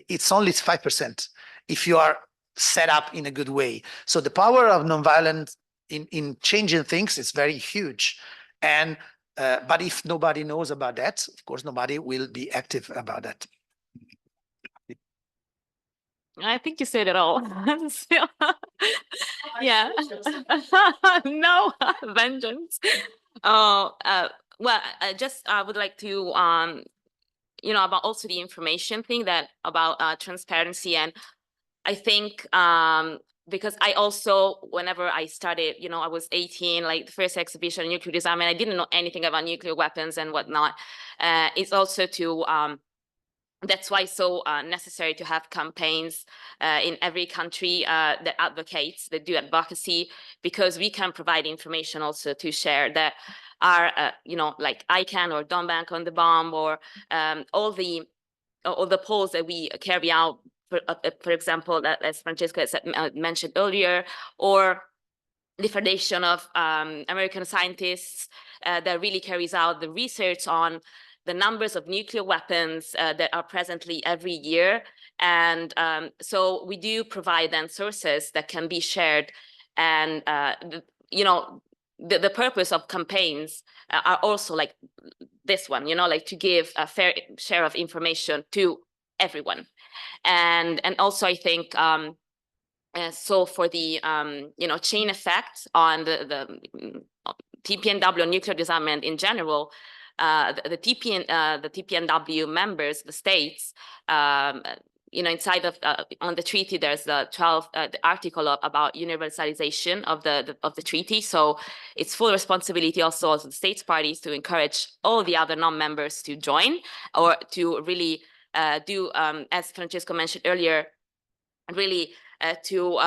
It's only 5% if you are set up in a good way. So the power of nonviolence in changing things is very huge. And but if nobody knows about that, of course, nobody will be active about that. I think you said it all. Yeah. No vengeance. Oh, well, I would like to, you know, about also the information thing, that about transparency. And I think because I also, whenever I started, you know, I was 18, like the first exhibition, nuclear disarmament, I didn't know anything about nuclear weapons and whatnot. It's also to, that's why it's so necessary to have campaigns in every country that advocates, that do advocacy, because we can provide information also to share that are, you know, like ICANN or Don't Bank on the Bomb, or all the polls that we carry out, for example, that, as Francesco mentioned earlier, or the Foundation of American Scientists that really carries out the research on the numbers of nuclear weapons that are presently every year. And so we do provide then sources that can be shared. And, the purpose of campaigns are also like this one, like to give a fair share of information to everyone. And also I think, so for the, chain effect on the TPNW nuclear disarmament in general, the TPNW members, the states, inside of on the treaty, there's the 12th the article about universalization of the treaty. So it's full responsibility also of the states parties to encourage all the other non-members to join, or to really do, as Francesco mentioned earlier, really to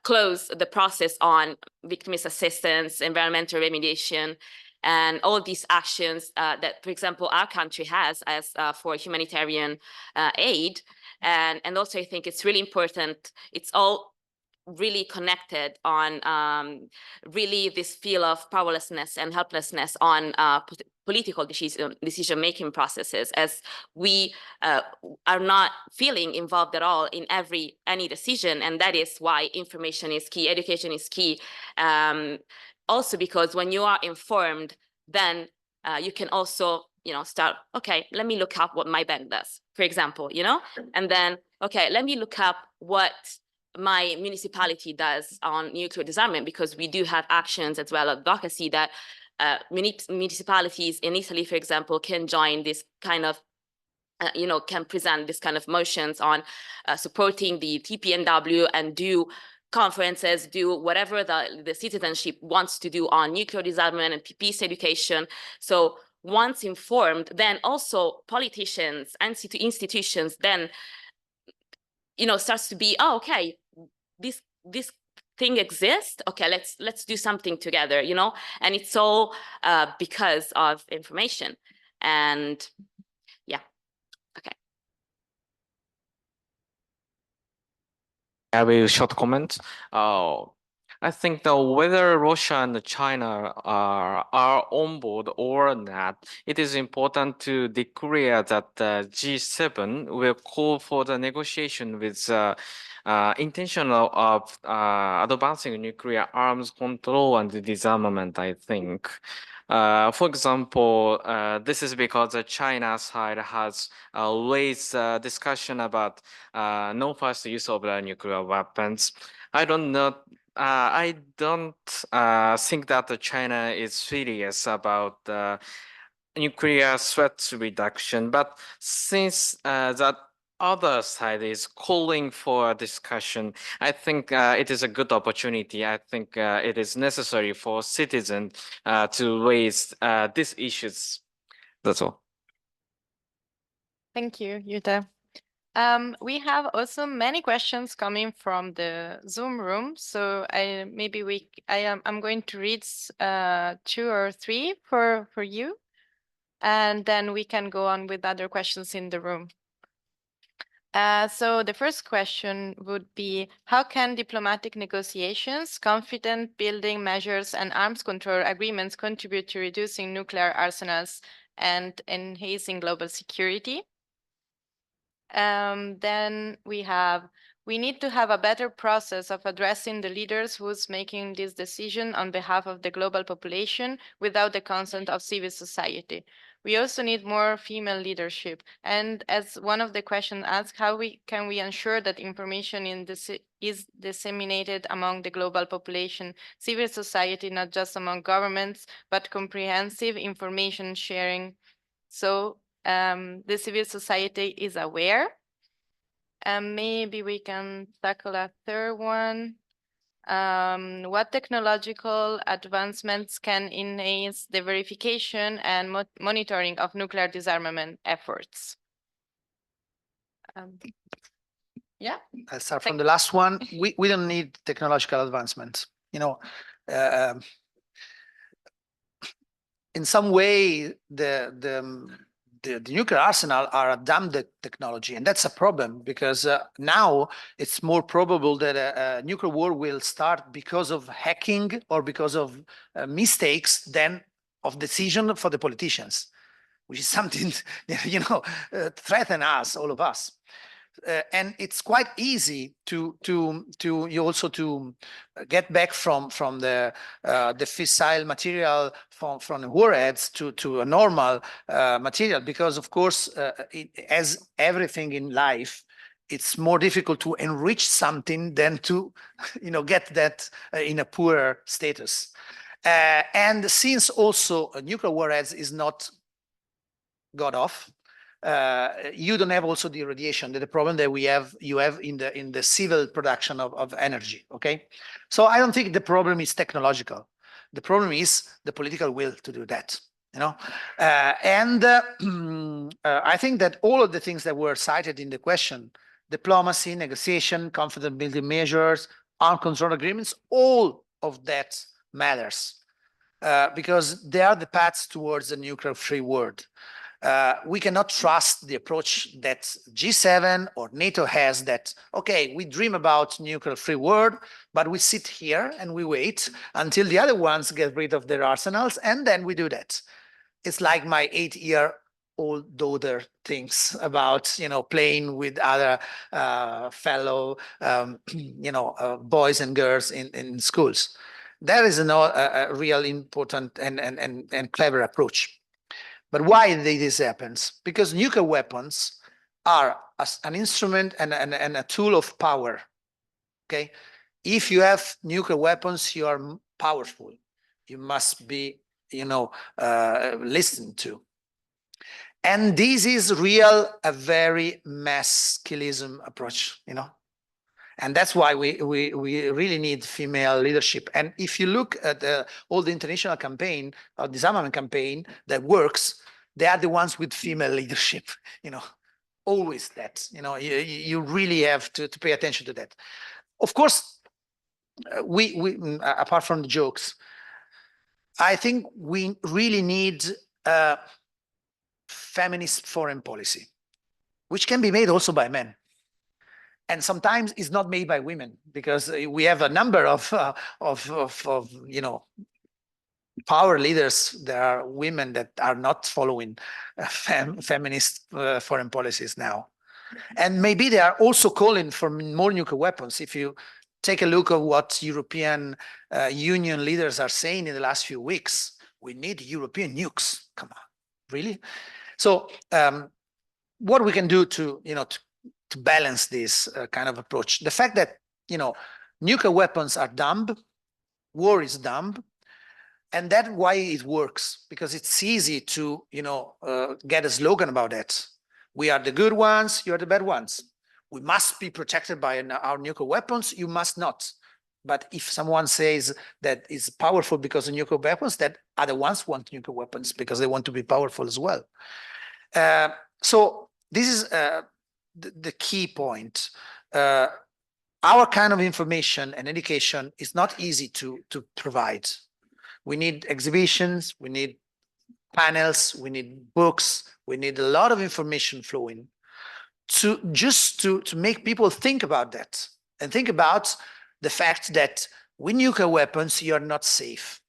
close the process on victims assistance, environmental remediation, and all of these actions that, for example, our country has as for humanitarian aid. And also I think it's really important, it's all really connected on really this feel of powerlessness and helplessness on political decision-making processes, as we are not feeling involved at all in any decision. And that is why information is key, education is key. Also because when you are informed, then you can also start, okay, let me look up what my bank does, for example, and then, okay, let me look up what my municipality does on nuclear disarmament, because we do have actions as well, advocacy, that municipalities in Italy, for example, can join this kind of, can present this kind of motions on supporting the TPNW and do conferences, do whatever the citizenship wants to do on nuclear disarmament and peace education. So once informed, then also politicians and institutions then, starts to be, oh, okay, this thing exists. Okay, let's do something together, and it's all because of information. And yeah, okay. I have a short comment. I think that whether Russia and China are on board or not, it is important to declare that the G7 will call for the negotiation with intention of advancing nuclear arms control and disarmament, I think. For example, this is because the China side has raised discussion about no first use of nuclear weapons. I don't know. I don't think that China is serious about nuclear threat reduction, but since that other side is calling for a discussion, I think it is a good opportunity. I think it is necessary for citizens to raise these issues. That's all. Thank you, Jutta. We have also many questions coming from the Zoom room, so I'm going to read 2 or 3 for you, and then we can go on with other questions in the room. So the first question would be, how can diplomatic negotiations, confidence building measures, and arms control agreements contribute to reducing nuclear arsenals and enhancing global security? Then we need to have a better process of addressing the leaders who's making this decision on behalf of the global population without the consent of civil society. We also need more female leadership. And as one of the questions asked, can we ensure that information is disseminated among the global population, civil society, not just among governments, but comprehensive information sharing, so the civil society is aware? And maybe we can tackle a third one. What technological advancements can enhance the verification and monitoring of nuclear disarmament efforts? Yeah. I'll start from the last one. We don't need technological advancements. In some way, the nuclear arsenal are a damn technology, and that's a problem, because now it's more probable that a nuclear war will start because of hacking or because of mistakes than of decision for the politicians. which is something threaten us, all of us. And it's quite easy to you also to get back from the fissile material from the warheads to a normal material, because of course as everything in life, it's more difficult to enrich something than to get that in a poorer status. And since also nuclear warheads is not got off, you don't have also the radiation, the problem that you have in the civil production of energy. Okay, so I don't think the problem is technological. The problem is the political will to do that. I think that all of the things that were cited in the question, diplomacy, negotiation, confidence building measures, arms control agreements, all of that matters because they are the paths towards a nuclear-free world. We cannot trust the approach that G7 or NATO has that, okay, we dream about nuclear-free world, but we sit here and we wait until the other ones get rid of their arsenals, and then we do that. It's like my 8-year-old daughter thinks about, playing with other fellow, boys and girls in schools. That is not a real important and clever approach. But why this happens? Because nuclear weapons are an instrument and a tool of power. Okay, if you have nuclear weapons, you are powerful. You must be, listened to. And this is a very masculinism approach, And that's why we really need female leadership. And if you look at all the international campaign, or disarmament campaign that works, they are the ones with female leadership, always that, you really have to pay attention to that. Of course, we apart from the jokes, I think we really need a feminist foreign policy, which can be made also by men. And sometimes it's not made by women, because we have a number of power leaders. There are women that are not following feminist foreign policies now. And maybe they are also calling for more nuclear weapons. If you take a look at what European Union leaders are saying in the last few weeks, we need European nukes. Come on, really? So what we can do to balance this kind of approach? The fact that nuclear weapons are dumb, war is dumb, and that's why it works, because it's easy to get a slogan about that. We are the good ones, you are the bad ones. We must be protected by our nuclear weapons, you must not. But if someone says that it's powerful because of nuclear weapons, that other ones want nuclear weapons because they want to be powerful as well. So this is the key point. Our kind of information and education is not easy to provide. We need exhibitions, we need panels, we need books, we need a lot of information flowing to make people think about that and think about the fact that with nuclear weapons, you're not safe,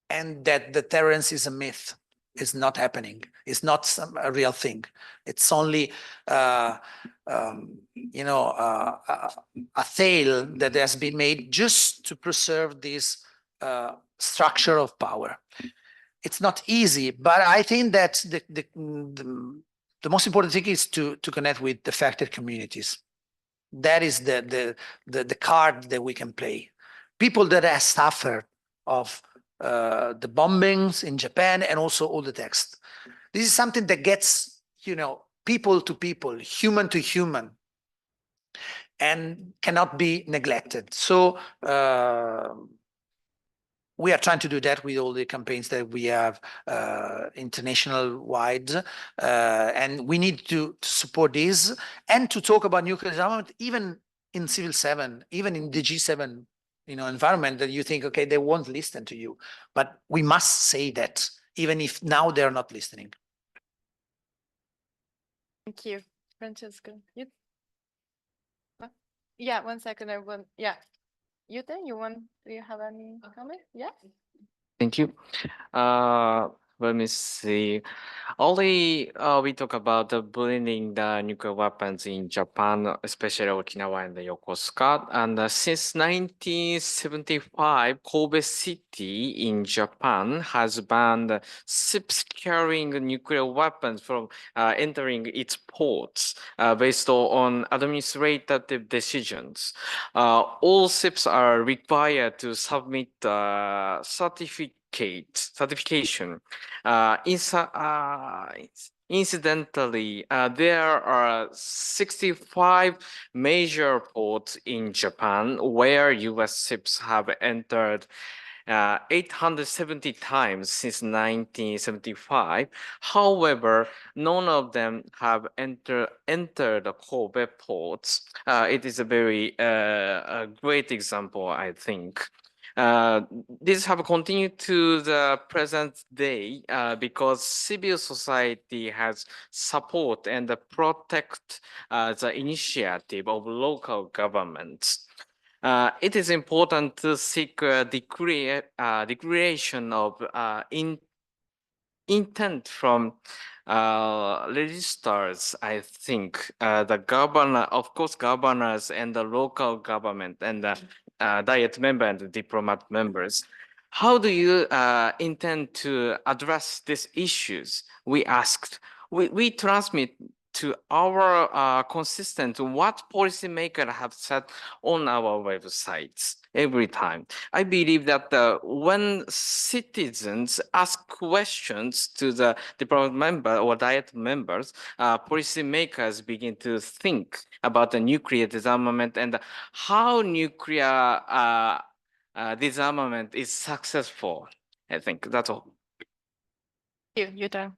and that deterrence is a myth. It's not happening. It's not a real thing. It's only a tale that has been made just to preserve this structure of power. It's not easy, but I think that the most important thing is to connect with the affected communities. That is the card that we can play. People that have suffered of the bombings in Japan and also all the text. This is something that gets, people to people, human to human, and cannot be neglected. So we are trying to do that with all the campaigns that we have international wide, and we need to support this and to talk about nuclear disarmament, even in Civil 7, even in the G7 environment, that you think, okay, they won't listen to you, but we must say that, even if now they're not listening. Thank you, Francesco. Yeah, 1 second. Yeah. Do you have any comment? Yeah. Thank you. Let me see. Only we talk about blending the nuclear weapons in Japan, especially Okinawa and Yokosuka. And since 1975, Kobe City in Japan has banned ships carrying nuclear weapons from entering its ports based on administrative decisions. All ships are required to submit certification. Incidentally, there are 65 major ports in Japan where US ships have entered 870 times since 1975. However, none of them have entered the Kobe ports. It is a very a great example, I think. These have continued to the present day because civil society has support and protect the initiative of local governments. It is important to seek a declaration of intent from registers. I think the governor, of course, governors and the local government and the diet member and the diplomat members. How do you intend to address these issues? We asked. We transmit to our consistent what policymakers have said on our websites every time. I believe that when citizens ask questions to the department member or diet members, policymakers begin to think about the nuclear disarmament and how nuclear disarmament is successful. I think that's all. You, Yuta.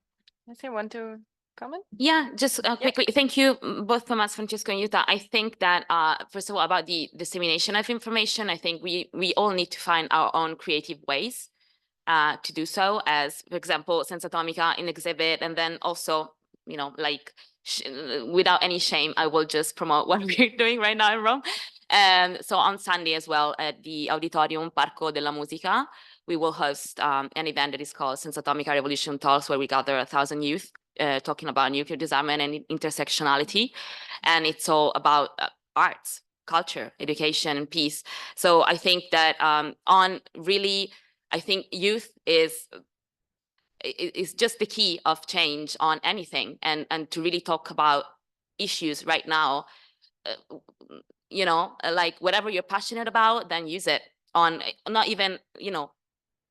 I want to comment? Yeah, just quickly, thank you both Thomas, Francesco, and Yuta. I think that first of all, about the dissemination of information, I think we all need to find our own creative ways to do so, as for example, Senza Atomica in exhibit, and then also, you know, like without any shame, I will just promote what we're doing right now in Rome. And so on Sunday as well at the Auditorium Parco della Musica, we will host an event that is called Senza Atomica Revolution Talks, where we gather 1,000 youth talking about nuclear disarmament and intersectionality. And it's all about arts, culture, education, and peace. So I think that on really, I think youth is just the key of change on anything, and to really talk about issues right now, you know, like whatever you're passionate about, then use it on, not even, you know,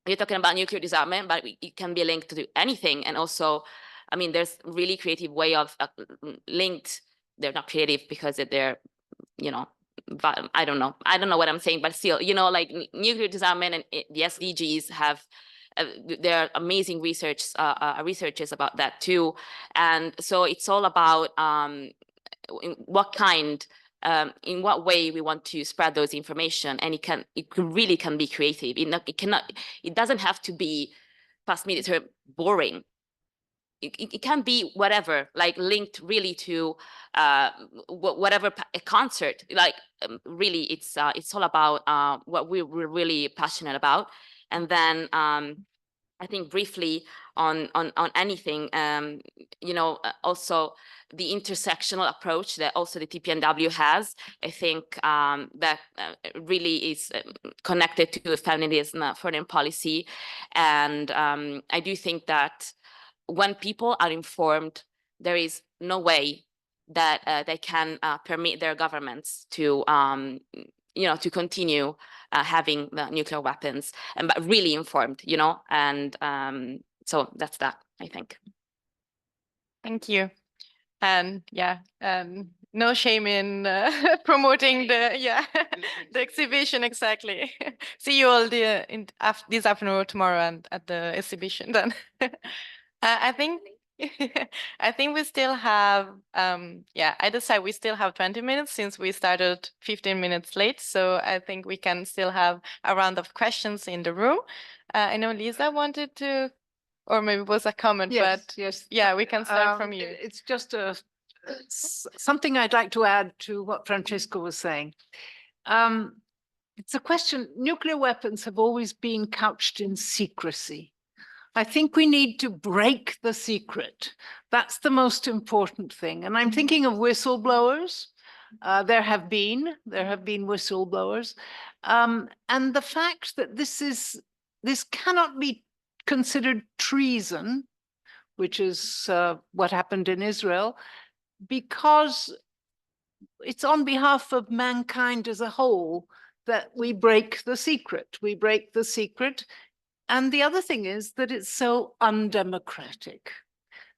you're talking about nuclear disarmament, but it can be linked to anything. And also, I mean, there's really creative way of linked. They're not creative because they're, you know, I don't know what I'm saying, but still, you know, like nuclear disarmament and the SDGs have, there are amazing researchers about that too. And so it's all about in what way we want to spread those information, and it really can be creative. It doesn't have to be past military boring. It can be whatever, like linked really to whatever a concert. Like really, it's all about what we're really passionate about. And then I think briefly on anything, you know, also the intersectional approach that also the TPNW has, I think that really is connected to feminism, foreign policy. And I do think that when people are informed, there is no way that they can permit their governments to, you know, to continue having the nuclear weapons, and but really informed, you know, and so that's that, I think. Thank you. And yeah, no shame in promoting the the exhibition, exactly. See you all this afternoon or tomorrow and at the exhibition then. I think I think we still have either side we still have 20 minutes since we started 15 minutes late, so I think we can still have a round of questions in the room. I know Lisa wanted to, or maybe it was a comment, but yes. yeah, we can start from you. It's just something I'd like to add to what Francesco was saying. It's a question, nuclear weapons have always been couched in secrecy. I think we need to break the secret. That's the most important thing. And I'm thinking of whistleblowers. There have been whistleblowers. And the fact that this cannot be considered treason, which is what happened in Israel, because it's on behalf of mankind as a whole that we break the secret. We break the secret. And the other thing is that it's so undemocratic.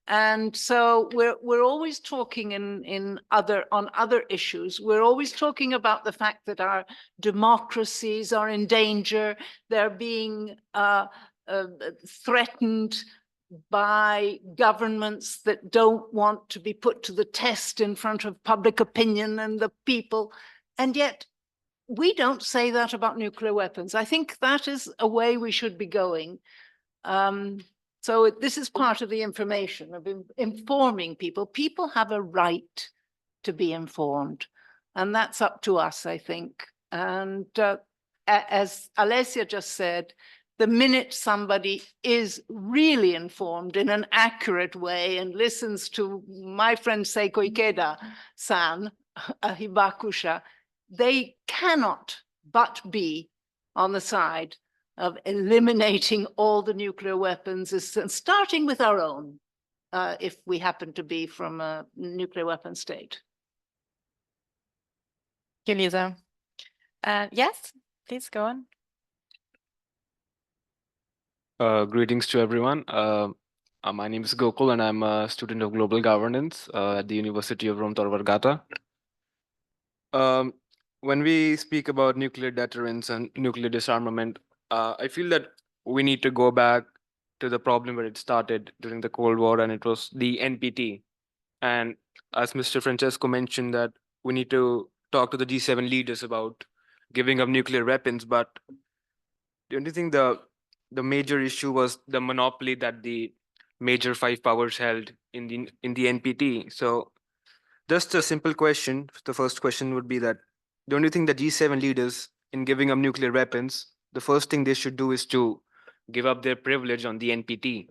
And so we're always talking on other issues. We're always talking about the fact that our democracies are in danger. They're being threatened by governments that don't want to be put to the test in front of public opinion and the people. And yet we don't say that about nuclear weapons. I think that is a way we should be going. So this is part of the information, of informing people. People have a right to be informed, and that's up to us, I think. And as Alessia just said, the minute somebody is really informed in an accurate way and listens to my friend Seiko Ikeda-san, a hibakusha, they cannot but be on the side of eliminating all the nuclear weapons, starting with our own, if we happen to be from a nuclear weapon state. Lisa. Yes, please go on. Greetings to everyone. My name is Gokul and I'm a student of global governance at the University of Rome Tor Vergata. When we speak about nuclear deterrence and nuclear disarmament, I feel that we need to go back to the problem where it started during the Cold War, and it was the NPT. And as Mr. Francesco mentioned, that we need to talk to the G7 leaders about giving up nuclear weapons. But don't you think the major issue was the monopoly that the major five powers held in the NPT? So just a simple question. The first question would be that, don't you think the G7 leaders, in giving up nuclear weapons, the first thing they should do is to give up their privilege on the NPT?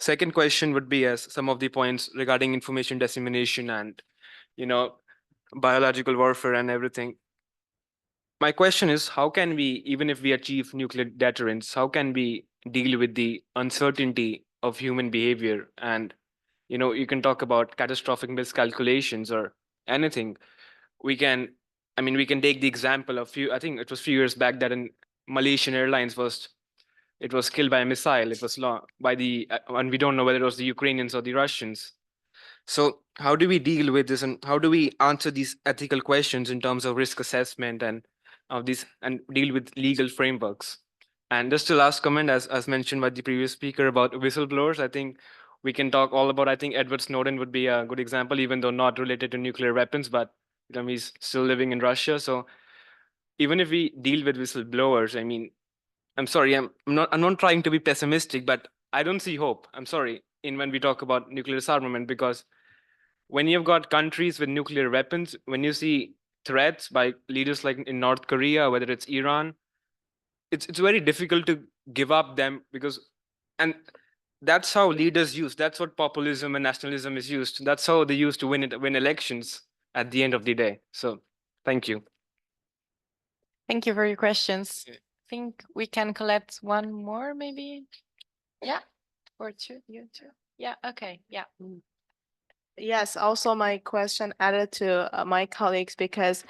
Second question would be, as some of the points regarding information dissemination and, biological warfare and everything. My question is, how can we, even if we achieve nuclear deterrence, how can we deal with the uncertainty of human behavior? And, you can talk about catastrophic miscalculations or anything. We can take the example of I think it was few years back that in Malaysian Airlines it was killed by a missile. It was by and we don't know whether it was the Ukrainians or the Russians. So how do we deal with this, and how do we answer these ethical questions in terms of risk assessment and and deal with legal frameworks? And just a last comment, as mentioned by the previous speaker about whistleblowers, I think we can talk all about, I think Edward Snowden would be a good example, even though not related to nuclear weapons, but he's still living in Russia. So even if we deal with whistleblowers, I'm sorry, I'm not trying to be pessimistic, but I don't see hope. I'm sorry, when we talk about nuclear disarmament, because when you've got countries with nuclear weapons, when you see threats by leaders like in North Korea, whether it's Iran, it's very difficult to give up them, and that's how leaders use. That's what populism and nationalism is used. That's how they used to win elections at the end of the day. So, thank you. Thank you for your questions. I think we can collect one more, maybe. Yeah, or two. You too. Yeah. Okay. Yeah. Yes, also my question added to my colleagues, because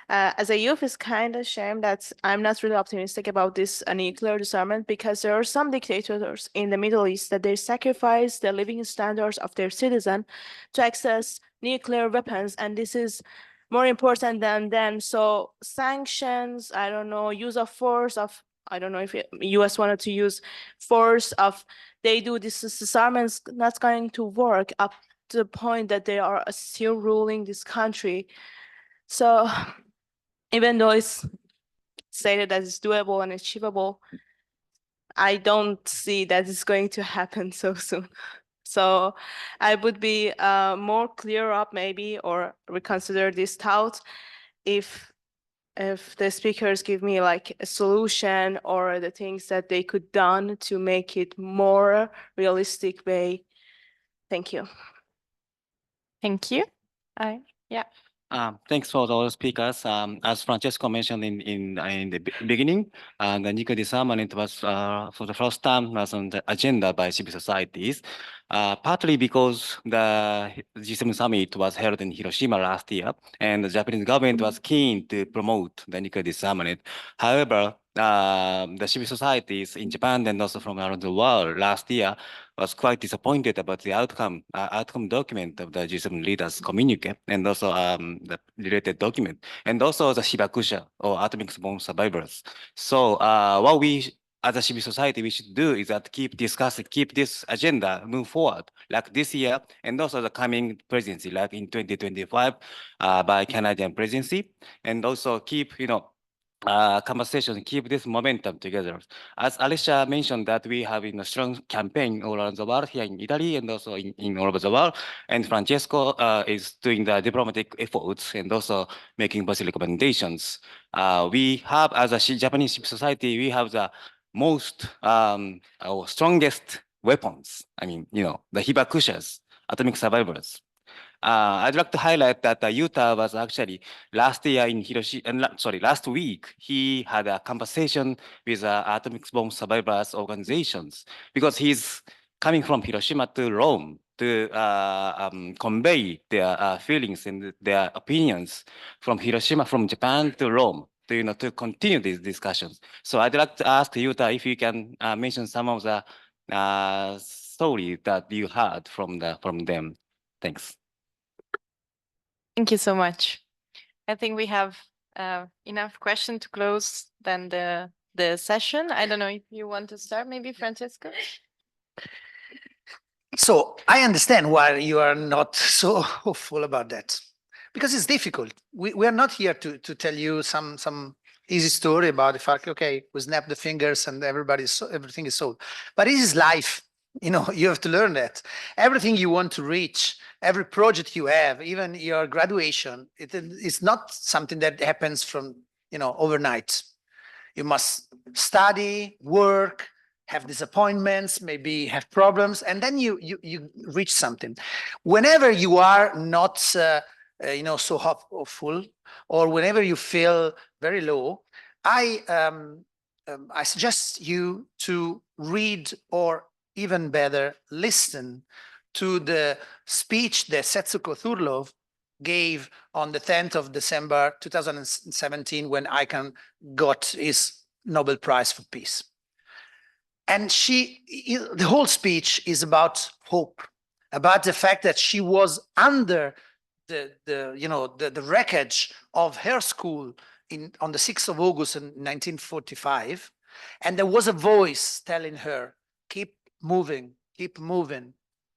as a youth, it's kind of shame that I'm not really optimistic about this nuclear disarmament, because there are some dictators in the Middle East that they sacrifice the living standards of their citizen to access nuclear weapons, and this is more important than them. So sanctions, I don't know, use of force of, I don't know if US wanted to use force of, they do this disarmament, not going to work up to the point that they are still ruling this country. So even though it's stated that it's doable and achievable, I don't see that it's going to happen so soon. So I would be more clear up maybe, or reconsider this thought if if the speakers give me like a solution or the things that they could done to make it more realistic way. Thank you. Thank you. Yeah. Thanks for all speakers. As Francesco mentioned in the beginning, the nuclear disarmament was for the first time was on the agenda by civil societies, partly because the G7 summit was held in Hiroshima last year, and the Japanese government was keen to promote the nuclear disarmament. However, the civil societies in Japan and also from around the world last year was quite disappointed about the outcome document of the G7 leaders communique and also the related document and also the Shibakusha or atomic bomb survivors. So what we as a civil society we should do is that keep this agenda move forward like this year and also the coming presidency like in 2025 by Canadian presidency and also keep conversation, keep this momentum together. As Alicia mentioned that we have a strong campaign all around the world here in Italy and also in all over the world. And Francesco is doing the diplomatic efforts and also making policy recommendations. We have, as a Japanese civil society, we have the most, our strongest weapons. I mean, the hibakushas, atomic survivors. I'd like to highlight that Yuta was actually last year in Hiroshima, last week, he had a conversation with atomic bomb survivors organizations because he's coming from Hiroshima to Rome to convey their feelings and their opinions from Hiroshima, from Japan to Rome. To continue these discussions. So I'd like to ask Yuta if you can mention some of the stories that you heard from them. Thanks. Thank you so much. I think we have enough question to close then the session. I don't know if you want to start, maybe Francesco? So I understand why you are not so hopeful about that, because it's difficult. We are not here to tell you some easy story about the fact, okay, we snap the fingers and everything is solved. But it is life. You have to learn that. Everything you want to reach, every project you have, even your graduation, it's not something that happens from, overnight. You must study, work, have disappointments, maybe have problems, and then you reach something. Whenever you are not, so hopeful, or whenever you feel very low, I suggest you to read or even better, listen to the speech that Setsuko Thurlov gave on the 10th of December 2017 when ICANN got his Nobel Prize for Peace. And the whole speech is about hope, about the fact that she was under the wreckage of her school on the 6th of August in 1945. And there was a voice telling her, keep moving,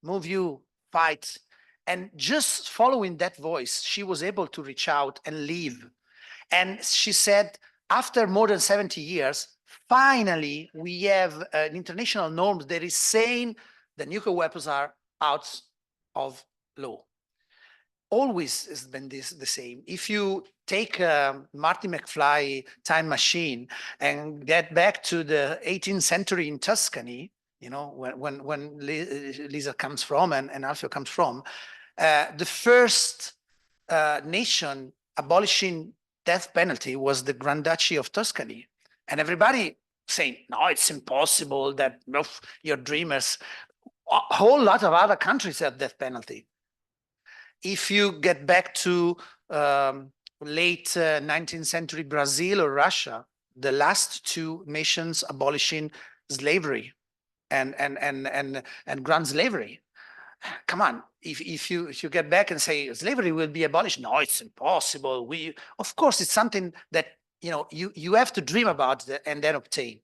move you, fight. And just following that voice, she was able to reach out and leave. And she said, after more than 70 years, finally, we have an international norm that is saying that nuclear weapons are out of law. Always has been the same. If you take Marty McFly time machine and get back to the 18th century in Tuscany, when Lisa comes from and Alfio comes from, the first nation abolishing death penalty was the Grand Duchy of Tuscany. And everybody saying, no, it's impossible, that you're dreamers. A whole lot of other countries have death penalty. If you get back to late 19th century Brazil or Russia, the last two nations abolishing slavery and grand slavery. Come on, if you get back and say slavery will be abolished, no, it's impossible. Of course, it's something that you have to dream about and then obtain,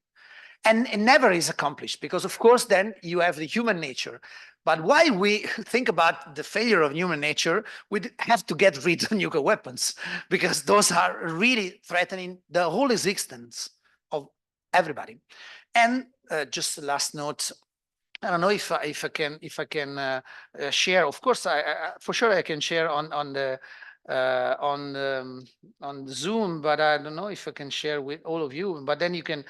and it never is accomplished because, of course, then you have the human nature. But while we think about the failure of human nature, we have to get rid of nuclear weapons because those are really threatening the whole existence of everybody. And just the last note. I don't know if I can share. Of course, for sure I can share on the on Zoom, but I don't know if I can share with all of you. But then you can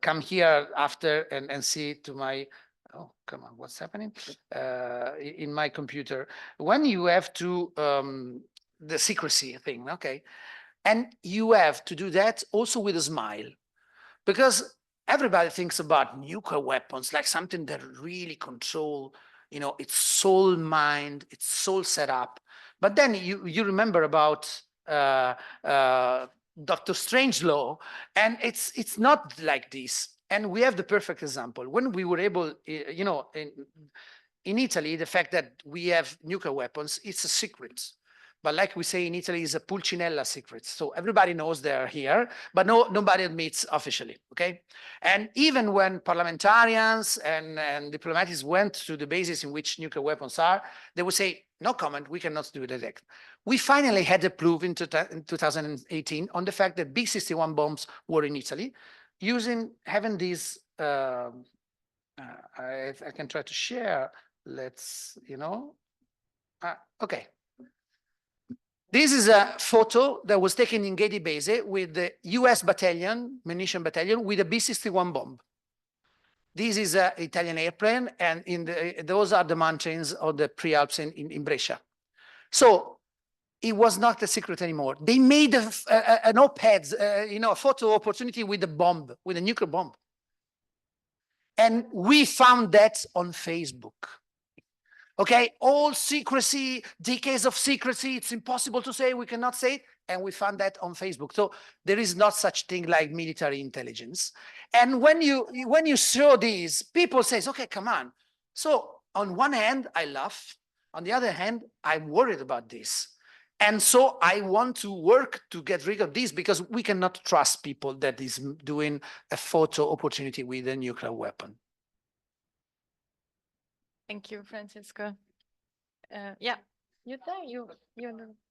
come here after and see to my. Oh, come on, what's happening? In my computer. When you have to the secrecy thing, okay, and you have to do that also with a smile, because everybody thinks about nuclear weapons like something that really control, its soul mind, its soul setup. But then you remember about Dr. Strangelove, and it's not like this. And we have the perfect example when we were able, in Italy, the fact that we have nuclear weapons, it's a secret. But like we say in Italy, it's a pulcinella secret. So everybody knows they're here, but nobody admits officially, okay? And even when parliamentarians and diplomats went to the bases in which nuclear weapons are, they would say, no comment, we cannot do that. We finally had a proof in 2018 on the fact that B-61 bombs were in Italy, having these, I can try to share, okay. This is a photo that was taken in Gedi Base with the US battalion, munition battalion, with a B-61 bomb. This is an Italian airplane, and those are the mountains of the Prealps in Brescia. So it was not a secret anymore. They made an op-ed, a photo opportunity with a bomb, with a nuclear bomb. And we found that on Facebook. Okay, all secrecy, decades of secrecy, it's impossible to say, we cannot say it, and we found that on Facebook. So there is not such thing like military intelligence. And when you show these, people say, okay, come on. So on one hand, I laugh. On the other hand, I'm worried about this. And so I want to work to get rid of this, because we cannot trust people that is doing a photo opportunity with a nuclear weapon. Thank you, Francisco. Yeah, you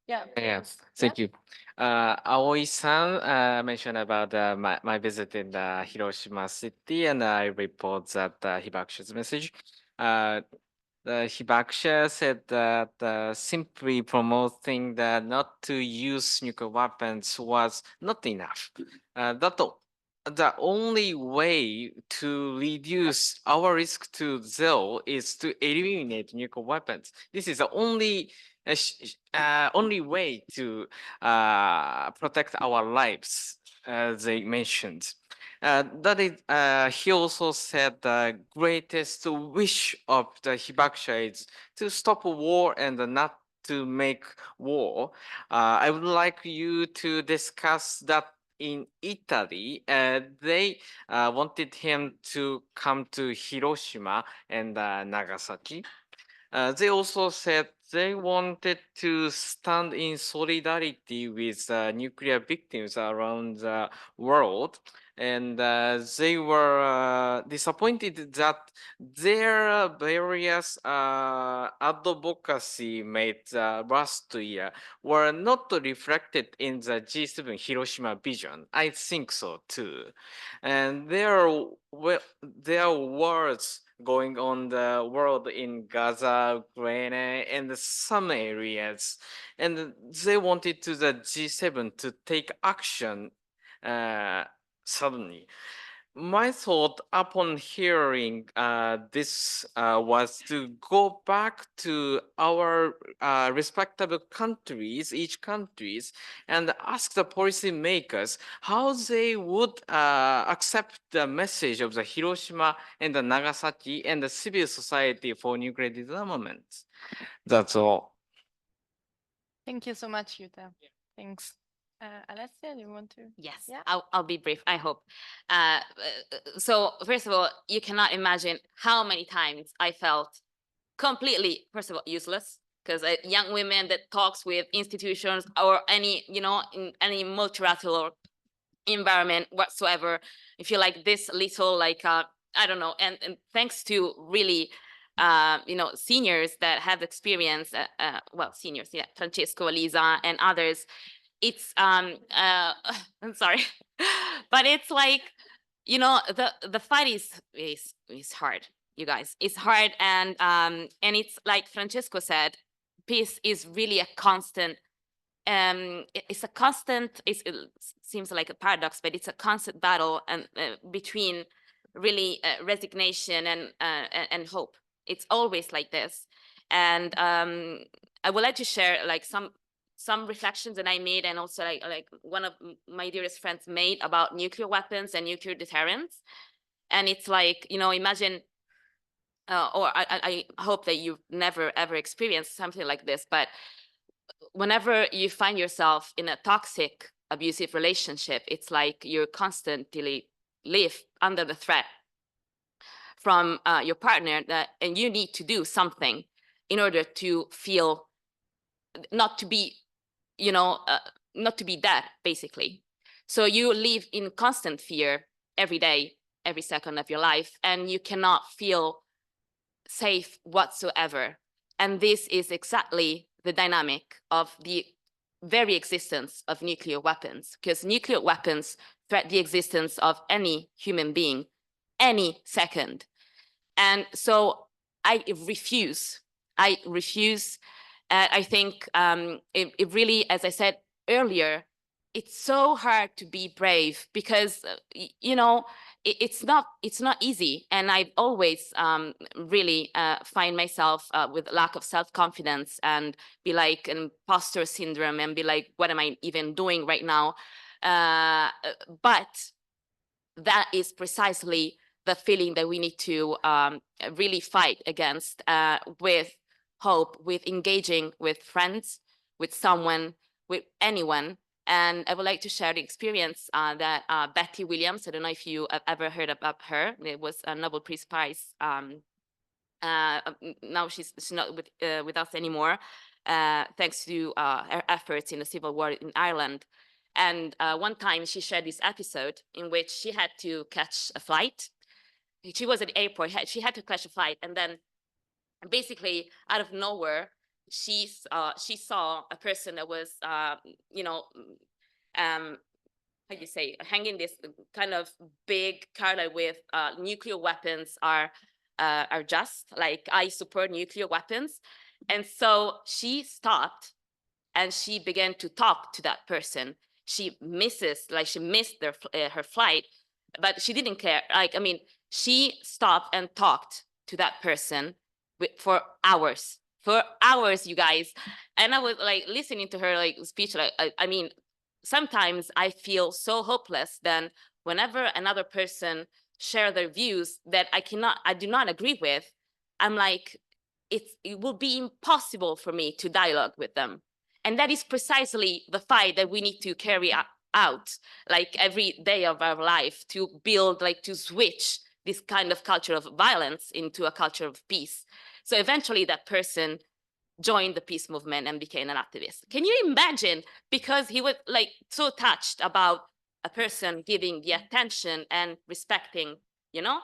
yeah. Yes, thank you. Aoi-san mentioned about my visit in Hiroshima city, and I report that Hibakusha's message. The Hibakusha said that simply promoting not to use nuclear weapons was not enough. The only way to reduce our risk to zero is to eliminate nuclear weapons. This is the only way to protect our lives, as they mentioned. That is, he also said the greatest wish of the Hibakusha is to stop war and not to make war. I would like you to discuss that in Italy. They wanted him to come to Hiroshima and Nagasaki. They also said they wanted to stand in solidarity with nuclear victims around the world. And they were disappointed that their various advocacy made last year were not reflected in the G7 Hiroshima vision. I think so too. And there are wars going on the world in Gaza, Ukraine, and some areas. And they wanted to the G7 to take action suddenly. My thought upon hearing this was to go back to our respectable countries, each countries, and ask the policymakers how they would accept the message of the Hiroshima and the Nagasaki and the civil society for nuclear disarmament. That's all. Thank you so much, Yuta. Thanks. Alessia, you want to? Yes, Yeah. I'll be brief, I hope. So first of all, you cannot imagine how many times I felt completely, first of all, useless, because young women that talks with institutions or any, in any multilateral environment whatsoever, I feel like this little, I don't know, and thanks to really, seniors that have experience, seniors, yeah, Francesco, Lisa, and others, it's I'm sorry, but it's like, the fight is hard, you guys. It's hard, and it's like Francesco said, peace is really a constant. It's a constant. It seems like a paradox, but it's a constant battle and between really resignation and hope. It's always like this, and I would like to share like some reflections that I made, and also like one of my dearest friends made about nuclear weapons and nuclear deterrence. And it's like, you know, imagine, or I hope that you've never ever experienced something like this, but whenever you find yourself in a toxic, abusive relationship, it's like you're constantly live under the threat from your partner, and you need to do something in order to feel not to be, you know, not to be dead, basically. So you live in constant fear every day, every second of your life, and you cannot feel safe whatsoever. And this is exactly the dynamic of the very existence of nuclear weapons, because nuclear weapons threaten the existence of any human being any second. And so I refuse. I think it really, as I said earlier, it's so hard to be brave because, you know, it's not easy. And I always really find myself with lack of self-confidence and be like an imposter syndrome and be like, what am I even doing right now? But that is precisely the feeling that we need to really fight against with hope, with engaging with friends, with someone, with anyone. And I would like to share the experience that Betty Williams, I don't know if you have ever heard about her. It was a Nobel Peace Prize. Now she's not with us anymore, thanks to her efforts in the civil war in Ireland. And one time she shared this episode in which she had to catch a flight. She was at the airport, she had to catch a flight, and then basically out of nowhere, she saw a person that was, you know, how do you say, hanging this kind of big card with nuclear weapons are just, like, I support nuclear weapons. And so she stopped and she began to talk to that person. She missed her flight, but she didn't care. Like, I mean, she stopped and talked to that person for hours, you guys. And I was like listening to her like speech. Like, I mean, sometimes I feel so hopeless then whenever another person share their views that I do not agree with. I'm like, it will be impossible for me to dialogue with them. And that is precisely the fight that we need to carry out, like every day of our life, to build, like, to switch this kind of culture of violence into a culture of peace. So eventually that person joined the peace movement and became an activist. Can you imagine? Because he was like so touched about a person giving the attention and respecting, you know,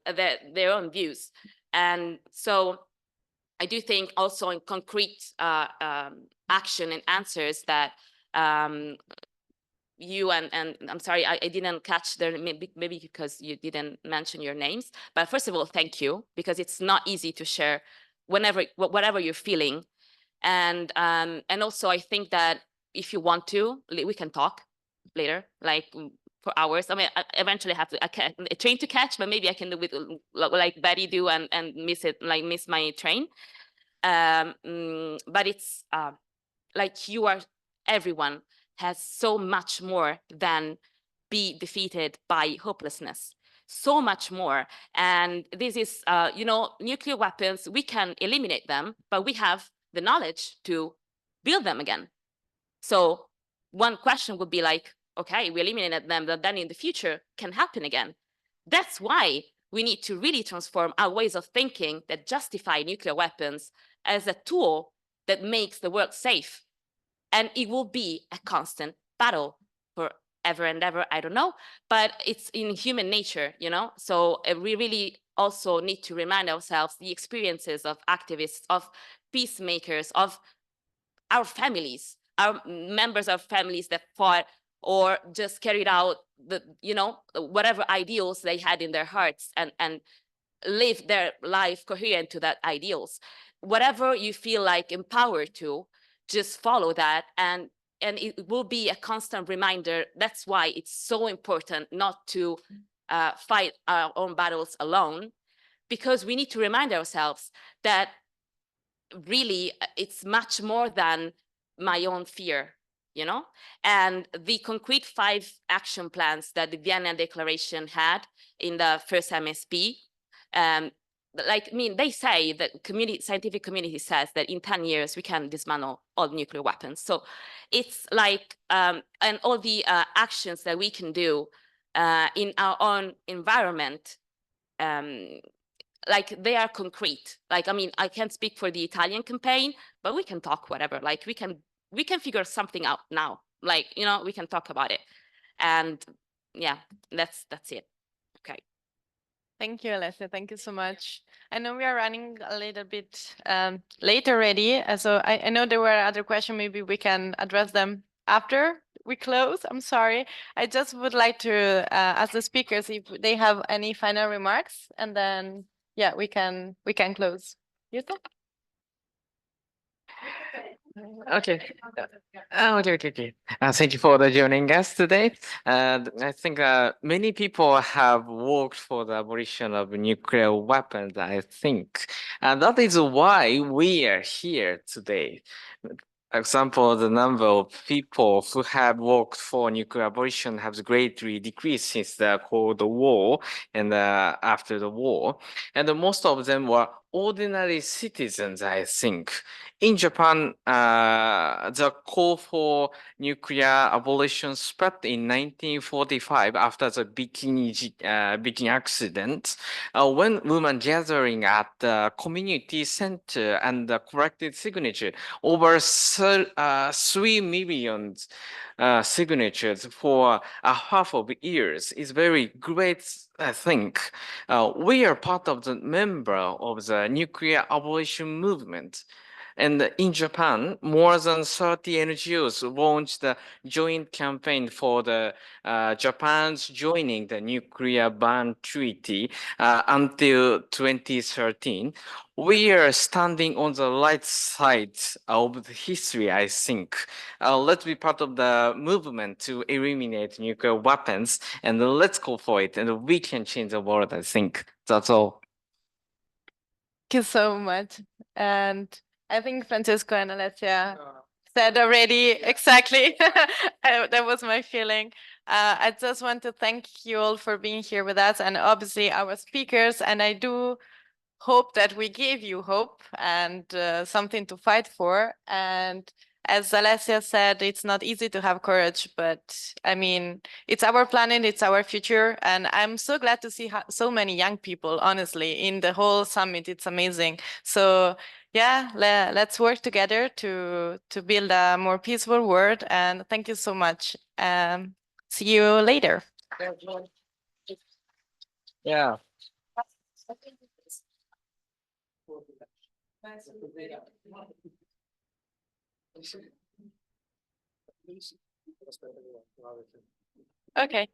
their own views. And so I do think also in concrete action and answers that you and I'm sorry, I didn't catch their, maybe because you didn't mention your names. But first of all, thank you, because it's not easy to share whatever you're feeling. And also I think that if you want to, we can talk later, like for hours. I mean, I eventually have a train to catch, but maybe I can do with like Betty do and miss my train. But it's like everyone has so much more than be defeated by hopelessness, so much more. And this is, you know, nuclear weapons, we can eliminate them, but we have the knowledge to build them again. So one question would be like, okay, we eliminated them, but then in the future can happen again. That's why we need to really transform our ways of thinking that justify nuclear weapons as a tool that makes the world safe. And it will be a constant battle forever and ever, I don't know, but it's in human nature, you know? So we really also need to remind ourselves the experiences of activists, of peacemakers, of our families, our members of families that fought or just carried out the, you know, whatever ideals they had in their hearts and live their life coherent to that ideals. whatever you feel like empowered to, just follow that, and it will be a constant reminder. That's why it's so important not to fight our own battles alone, because we need to remind ourselves that really it's much more than my own fear, you know? And the concrete 5 action plans that the Vienna Declaration had in the first MSP, like, I mean, they say that scientific community says that in 10 years we can dismantle all nuclear weapons. So it's like, and all the actions that we can do in our own environment, like they are concrete. Like, I mean, I can't speak for the Italian campaign, but we can talk whatever. Like we can figure something out now. Like, you know, we can talk about it. And yeah, that's it. Okay. Thank you, Alessia. Thank you so much. I know we are running a little bit late already. So I know there were other questions. Maybe we can address them after we close. I'm sorry. I just would like to ask the speakers if they have any final remarks, and then yeah, we can close. Yuto? Okay. Okay. Thank you for joining us today. I think many people have worked for the abolition of nuclear weapons, I think. And that is why we are here today. Example, the number of people who have worked for nuclear abolition has greatly decreased since the Cold War and after the war. And most of them were ordinary citizens, I think. In Japan, the call for nuclear abolition spread in 1945 after the bikini accident, when women gathering at the community center and collected signature over 3 million signatures for a half of years is very great, I think. We are part of the member of the nuclear abolition movement. And in Japan, more than 30 NGOs launched a joint campaign for the Japan's joining the nuclear ban treaty until 2013. We are standing on the right side of the history, I think. Let's be part of the movement to eliminate nuclear weapons, and let's go for it, and we can change the world, I think. That's all. Thank you so much. And I think Francesco and Alessia said already exactly. That was my feeling. I just want to thank you all for being here with us, and obviously our speakers. And I do hope that we gave you hope and something to fight for. And as Alessia said, it's not easy to have courage, but I mean, it's our planet, it's our future. And I'm so glad to see so many young people, honestly, in the whole summit. It's amazing. So yeah, let's work together to build a more peaceful world. And thank you so much. See you later. Yeah. Okay.